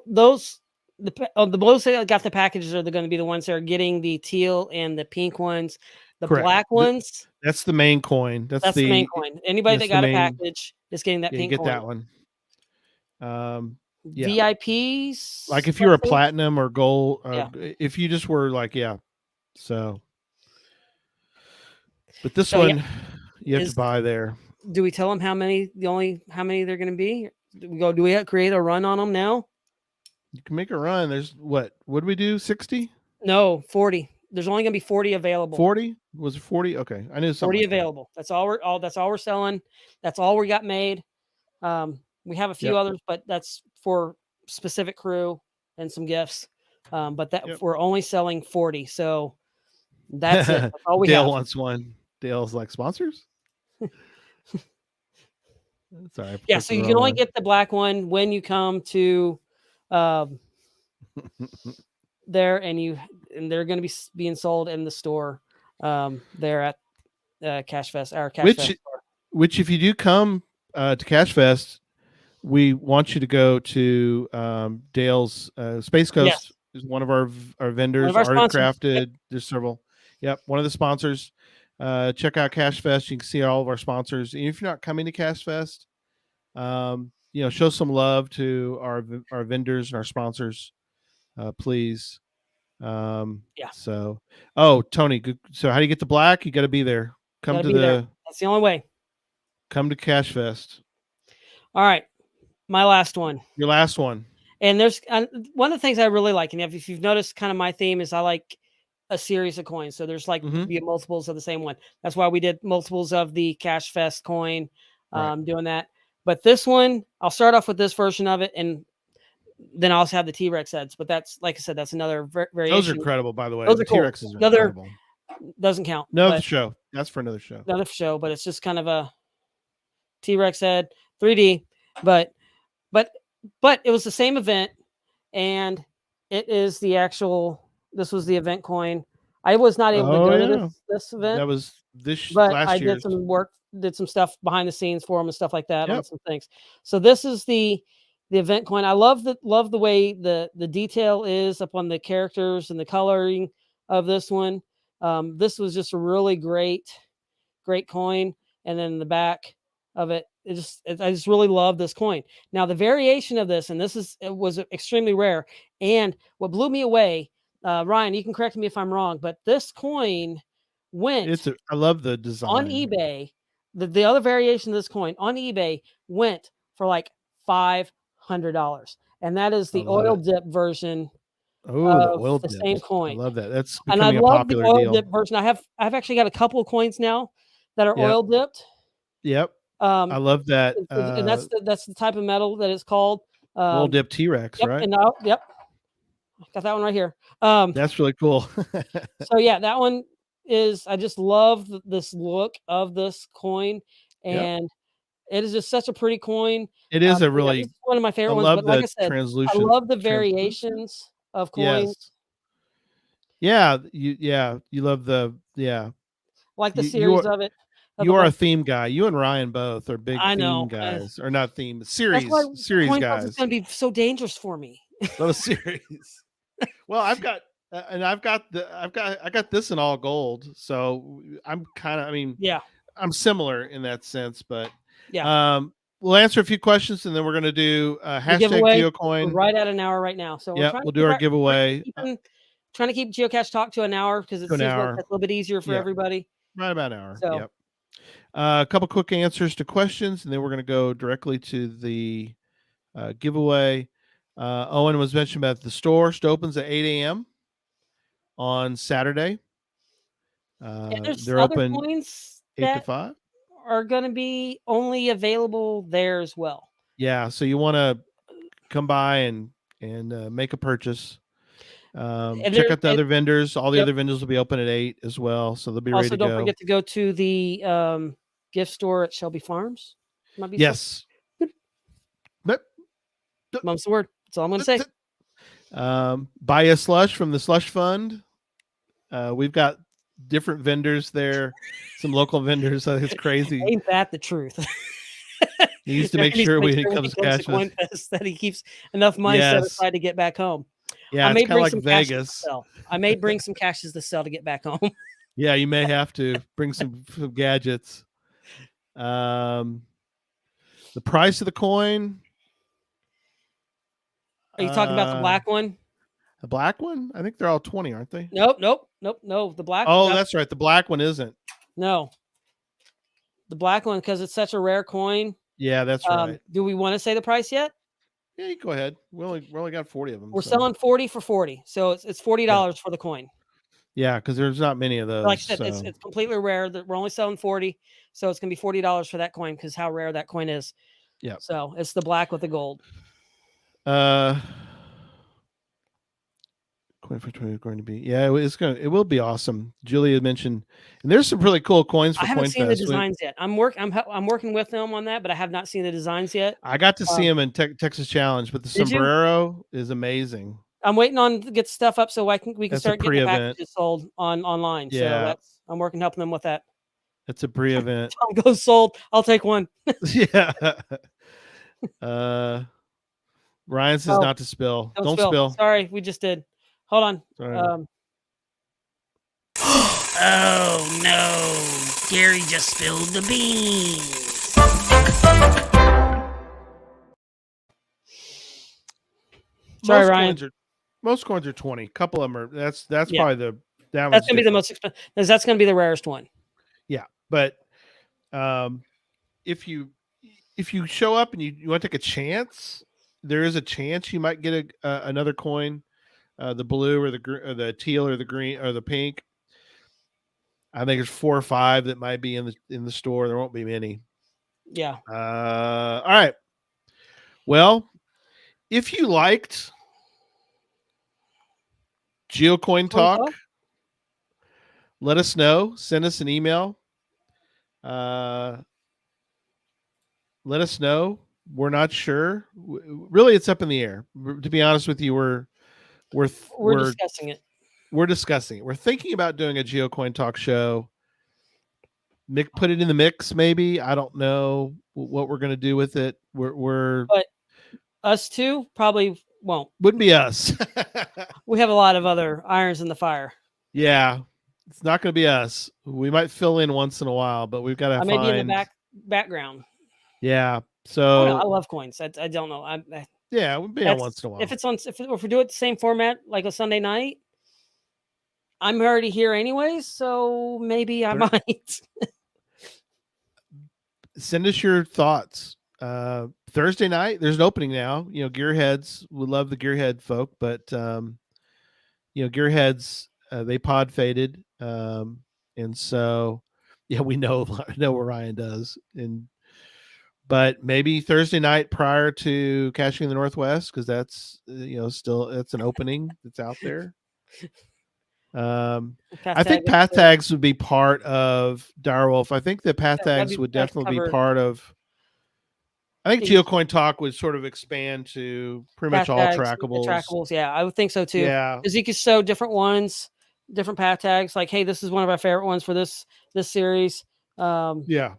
those. The blues that got the packages are going to be the ones that are getting the teal and the pink ones. The Correct. Black ones. That's the main coin. That's the main coin. Anybody that got a package is getting that pink coin. You get that one. VIPs. Like if you're a platinum or gold, if you just were like, so. But this one, you have to buy there. Do we tell them how many they're going to be? Do we create a run on them now? You can make a run. There's what do we do? 60? No, 40. There's only going to be 40 available. 40? Was it 40? Okay. I knew something. 40 available. That's all we're selling. That's all we got made. We have a few others, but that's for specific crew and some gifts. But we're only selling 40. So that's it. That's all we Dale have. wants one. Dale's like, sponsors? Sorry. Yeah, so you can only get the black one when you come to there, and they're going to be being sold in the store there at Cache Fest. Our Cache Fest store. Which if you do come to Cache Fest, we want you to go to Dale's Space Coast is one of our vendors. Art Crafted. There's several. Yep, one of the sponsors. Check out Cache Fest. You can see all of our sponsors. And if you're not coming to Cache Fest, show some love to our vendors and our sponsors, please. So, Tony, so how do you get the black? You got to be there. Come to That's the only way. Come to Cache Fest. All right, my last one. Your last one. And there's one of the things I really like, and if you've noticed, kind of my theme is I like a series of coins. So there's be multiples of the same one. That's why we did multiples of the Cache Fest coin, doing that. But this one, I'll start off with this version of it, and then I also have the T-Rex heads. But that's, like I said, that's another variation. Those are incredible, by the way. Those are cool. T-Rexes are incredible. Doesn't count. Another show. That's for another show. Another show, but it's just kind of a T-Rex head, 3D. But it was the same event, and it is the actual. This was the event coin. I was not able to go to this event. That was last year. Did some work, did some stuff behind the scenes for them and stuff like that on some things. So this is the event coin. I love the way the detail is up on the characters and the coloring of this one. This was just a really great coin. And then the back of it, I just really love this coin. Now the variation of this, and it was extremely rare. And what blew me away, Ryan, you can correct me if I'm wrong, but this coin went. I love the design on eBay. The other variation of this coin on eBay went for like $500, and that is the oil dip version. Oh, the same coin. I love that. That's and I love the oil dip version. I've actually got a couple of coins now that are oil dipped. Yep. I love that. And that's the type of metal that it's called. Oil dip T-Rex, right? And got that one right here. That's really cool. So yeah, that one is, I just love this look of this coin, and it is just such a pretty coin. It is a really, it's one of my favorite I ones. love But like the I said, I translucent. love the variations of coins. Yes. Yeah. You love the, Like the series of it. You are a theme guy. You and Ryan both are big I theme know. guys, or not theme, That's why series coin toss is guys. going to be so dangerous for me. Love a series. Well, I got this in all gold, so I'm kind of, I'm similar in that sense, but we'll answer a few questions and then we're going to do hashtag Geocoin. We're right at an hour right now, so we'll do our giveaway. Trying to keep Geocache Talk to an hour because it seems like that's a little bit easier for everybody. Right about an hour. So. A couple quick answers to questions, and then we're going to go directly to the giveaway. Owen was mentioned about the store. It opens at 8 a.m. on Saturday. They're open coins 8 to 5. Are going to be only available there as well. Yeah, so you want to come by and make a purchase. Check out the other vendors. All the other vendors will be open at 8 as well, so they'll be ready to go. Also, don't forget to go to the gift store at Shelby Farms. Yes. Mum's the word. That's all I'm going to say. Buy a slush from the slush fund. We've got different vendors there, some local vendors. It's crazy. Ain't that the truth? He used to make sure when he comes to Cache Fest that he keeps enough money set aside to get back home. Yeah, it's kind of like Vegas. I may bring some caches to sell to get back home. Yeah, you may have to bring some gadgets. The price of the coin. Are you talking about the black one? The black one? I think they're all 20, aren't they? Nope. The black. Oh, that's right. The black one isn't. No. The black one, because it's such a rare coin. Yeah, that's right. Do we want to say the price yet? Yeah, you go ahead. We only got 40 of them. We're selling 40 for 40, so it's $40 for the coin. Yeah, because there's not many of those. Like I said, it's completely rare. That we're only selling 40, so it's gonna be $40 for that coin because how rare that coin is. Yeah. So it's the black with the gold. Coin for 20 is going to be it will be awesome. Julia mentioned, and there's some really cool coins for Coin Fest. I haven't seen the designs yet. I'm working with them on that, but I have not seen the designs yet. I got to see them in Texas Challenge, but the sombrero is amazing. I'm waiting on to get stuff up so we can start getting the packages sold online. Yeah. So I'm working helping them with that. It's a pre-event. Tom goes sold. I'll take one. Yeah. Ryan says not to spill. Don't spill. Sorry, we just did. Hold on. Oh no, Gary just spilled the beans. Sorry, Ryan. Most coins are 20. A couple of them are. That's probably that's gonna be the most expensive. That's gonna be the rarest one. Yeah, but if you show up and you want to take a chance, there is a chance you might get another coin, the blue or the teal or the green or the pink. I think there's 4 or 5 that might be in the store. There won't be many. Yeah. All right. Well, if you liked Geocoin Talk, let us know. Send us an email. Let us know. We're not sure. Really, it's up in the air. To be honest with you, we're discussing it. We're discussing it. We're thinking about doing a Geocoin Talk show. Put it in the mix, maybe. I don't know what we're going to do with it. But us two probably won't. Wouldn't be us. We have a lot of other irons in the fire. Yeah, it's not going to be us. We might fill in once in a while, but we've got to find. Maybe in the background. Yeah. So I love coins. I don't know. Yeah, we'll be on once in a while. If we do it the same format like a Sunday night, I'm already here anyways, so maybe I might. Send us your thoughts. Thursday night, there's an opening now. Gearheads, we love the Gearhead folk, but Gearheads, they pod faded. And so we know what Ryan does. But maybe Thursday night prior to Caching in the Northwest, because that's still an opening that's out there. I think path tags would be part of Direwolf. I think the path tags would definitely be part of. I think Geocoin Talk would sort of expand to pretty much all trackables. Trackables, yeah, I would think so too. Yeah, because you could show different ones, different path tags. Like, hey, this is one of our favorite ones for this series. Yeah,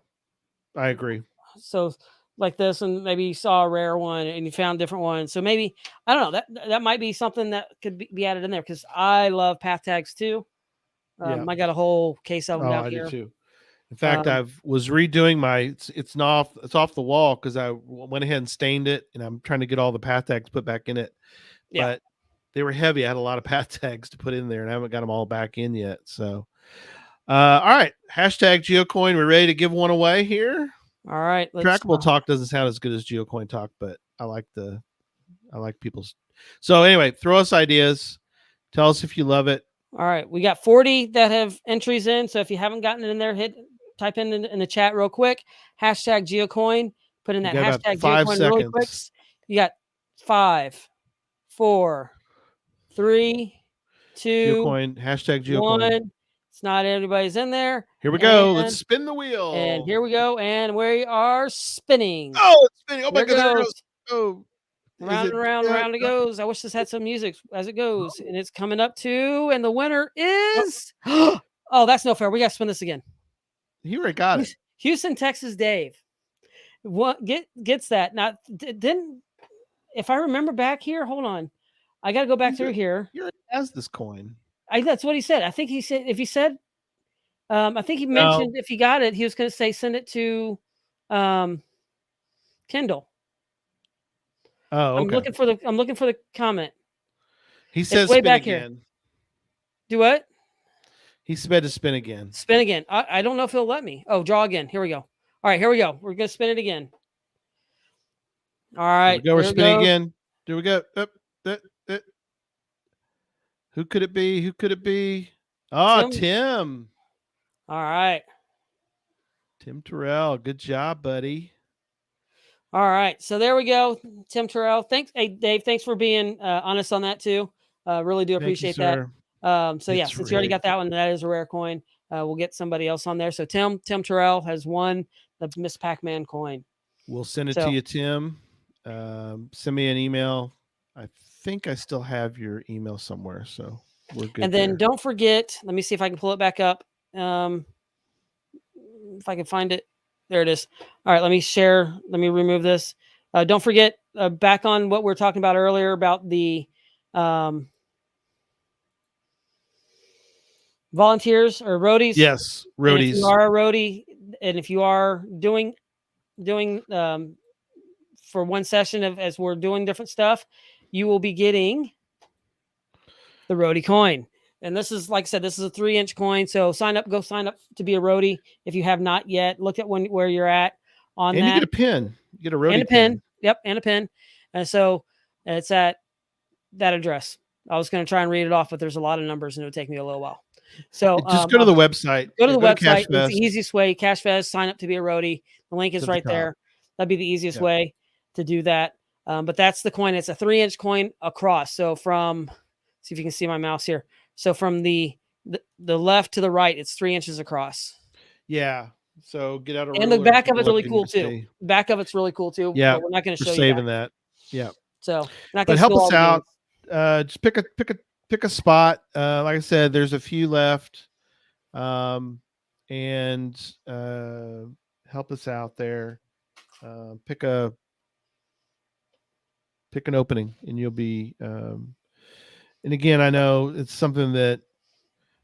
I agree. So like this, and maybe you saw a rare one and you found different ones. So maybe, I don't know, that might be something that could be added in there, because I love path tags too. I got a whole case of them down here. I do too. In fact, I was redoing my. It's off the wall because I went ahead and stained it, and I'm trying to get all the path tags put back in it. Yeah. But they were heavy. I had a lot of path tags to put in there, and I haven't got them all back in yet. So, all right, hashtag Geocoin. We're ready to give one away here. All right. Trackable Talk doesn't sound as good as Geocoin Talk, but I like people's. So anyway, throw us ideas. Tell us if you love it. All right, we got 40 that have entries in. So if you haven't gotten it in there, type in the chat real quick. Hashtag Geocoin. Put in that hashtag Geocoin really quick. You got 5, 4, 3, 2, Geocoin, hashtag Geocoin. 1. It's not everybody's in there. Here we go. Let's spin the wheel. And here we go. And we are spinning. Oh, it's spinning. Oh my God. There it goes. Oh. Round and round it goes. I wish this had some music as it goes. And it's coming up to, and the winner is, oh, that's no fair. We got to spin this again. He already got it. Houston, Texas, Dave. What gets that? Now, didn't, if I remember back here, hold on. I got to go back through here. He already has this coin. That's what he said. I think he said, if he said, I think he mentioned if he got it, he was going to say, send it to Kendall. Oh, okay. I'm looking for the comment. He says way back again. Here. Do what? He said to spin again. Spin again. I don't know if he'll let me. Oh, draw again. Here we go. All right, here we go. We're gonna spin it again. All right. We're spinning again. Here we go. Who could it be? Who could it be? Oh, Tim. All right. Tim Terrell. Good job, buddy. All right, so there we go, Tim Terrell. Thanks, hey Dave. Thanks for being honest on that too. Really do appreciate that. So yeah, since you already got that one, that is a rare coin. We'll get somebody else on there. So Tim Terrell has won the Miss Pac-Man coin. We'll send it to you, Tim. Send me an email. I think I still have your email somewhere, so we're good. And then don't forget. Let me see if I can pull it back up. If I can find it. There it is. All right, let me share. Let me remove this. Don't forget, back on what we were talking about earlier about the volunteers or roadies. Yes, roadies. If you are a roadie, and if you are doing for one session as we're doing different stuff, you will be getting the roadie coin. And this is, like I said, this is a 3-inch coin. So go sign up to be a roadie if you have not yet. Look at where you're at on that. And you get a pin. You get a roadie and a pin. Yep, and a pin. And so it's at that address. I was going to try and read it off, but there's a lot of numbers and it would take me a little while. So just go to the website. Go to the website. It's the easiest way. Cache Fest, sign up to be a roadie. The link is right there. That'd be the easiest way to do that. But that's the coin. It's a 3-inch coin across. So see if you can see my mouse here. So from the left to the right, it's 3 inches across. Yeah. So get out of and the back of it's really cool too. Back of it's really cool too. Yeah, but we're not going to show saving you that. Yeah. So not going to help us out. Just pick a spot. Like I said, there's a few left, and help us out there. Pick an opening, and you'll be. And again, I know it's something that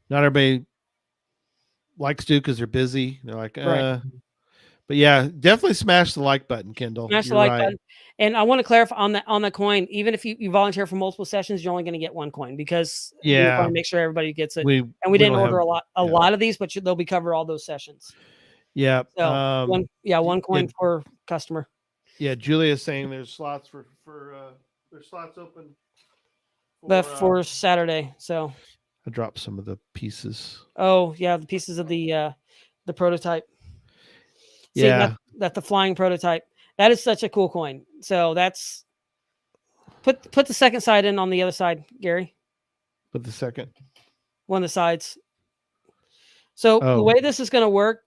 not everybody likes to because they're busy. They're like, right. But yeah, definitely smash the like button, Kendall. Smash the like button. And I want to clarify on the coin. Even if you volunteer for multiple sessions, you're only going to get one coin because we want to make sure everybody gets it. We didn't order a lot of these, but they'll be covered all those sessions. Yeah. So one coin per customer. Yeah, Julia is saying there's slots there's slots open. For Saturday, so I dropped some of the pieces. Oh yeah, the pieces of the prototype. See, yeah, that's the flying prototype. That is such a cool coin. So that's put the second side in on the other side, Gary. Put the second. one of the sides. So the way this is going to work,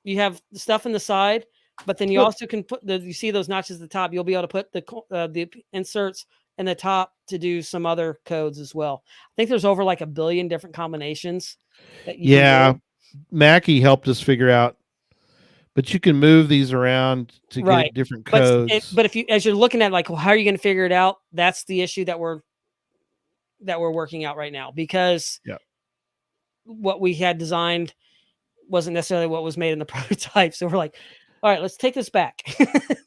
you have the stuff in the side, but then you also can put you see those notches at the top. You'll be able to put the inserts in the top to do some other codes as well. I think there's over like 1 billion different combinations that you can do. Mackie helped us figure out, but you can move these around to get different codes. But if as you're looking at like, well, how are you going to figure it out? That's the issue that we're working out right now, because what we had designed wasn't necessarily what was made in the prototype. So we're like, all right, let's take this back.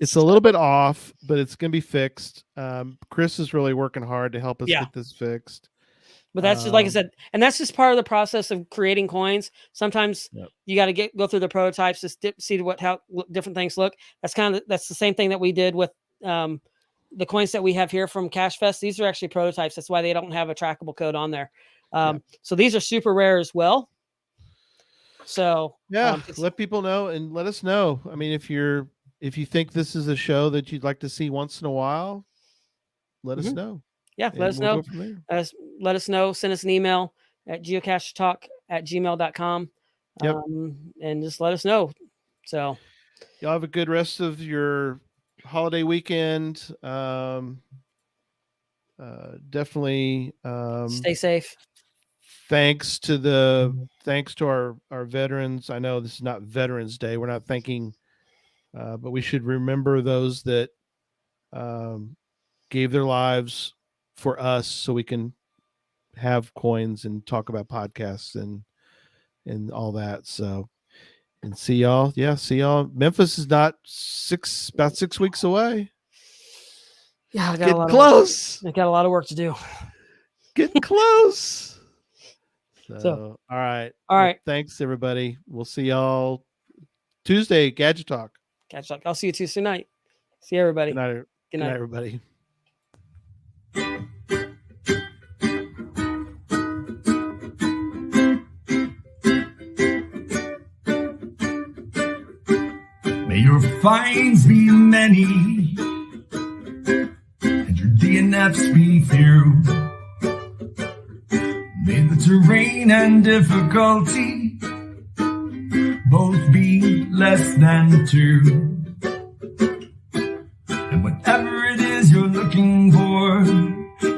It's a little bit off, but it's going to be fixed. Chris is really working hard to help us get this fixed. But that's just, like I said, and that's just part of the process of creating coins. Sometimes you got to go through the prototypes to see how different things look. That's the same thing that we did with the coins that we have here from Cache Fest. These are actually prototypes. That's why they don't have a trackable code on there. So these are super rare as well. So let people know and let us know. I mean, if you think this is a show that you'd like to see once in a while, let us know. Yeah, let us know. Let us know. Send us an email at geocachetalk@gmail.com. And just let us know. So y'all have a good rest of your holiday weekend. Definitely stay safe. Thanks to our veterans. I know this is not Veterans Day. We're not thanking, but we should remember those that gave their lives for us so we can have coins and talk about podcasts and all that. So, and see y'all. Yeah, see y'all. Memphis is about 6 weeks away. Yeah, I got getting close. I got a lot of work to do. Getting close. So, all right. Well, thanks everybody. We'll see y'all Tuesday. Gadget Talk. I'll see you Tuesday night. See everybody. Good night, everybody. May your finds be many and your DNFs be few. May the terrain and difficulty both be less than 2. And whatever it is you're looking for,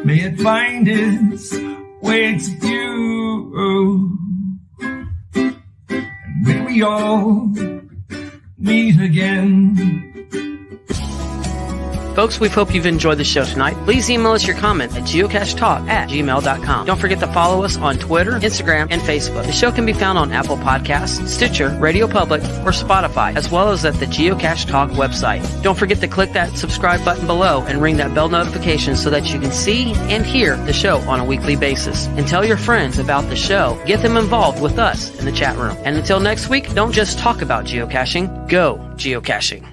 may it find its way to you. And may we all meet again. Folks, we hope you've enjoyed the show tonight. Please email us your comment at geocachetalk@gmail.com. Don't forget to follow us on Twitter, Instagram, and Facebook. The show can be found on Apple Podcasts, Stitcher, Radio Public, or Spotify, as well as at the Geocache Talk website. Don't forget to click that subscribe button below and ring that bell notification so that you can see and hear the show on a weekly basis. And tell your friends about the show. Get them involved with us in the chat room. And until next week, don't just talk about geocaching, go geocaching.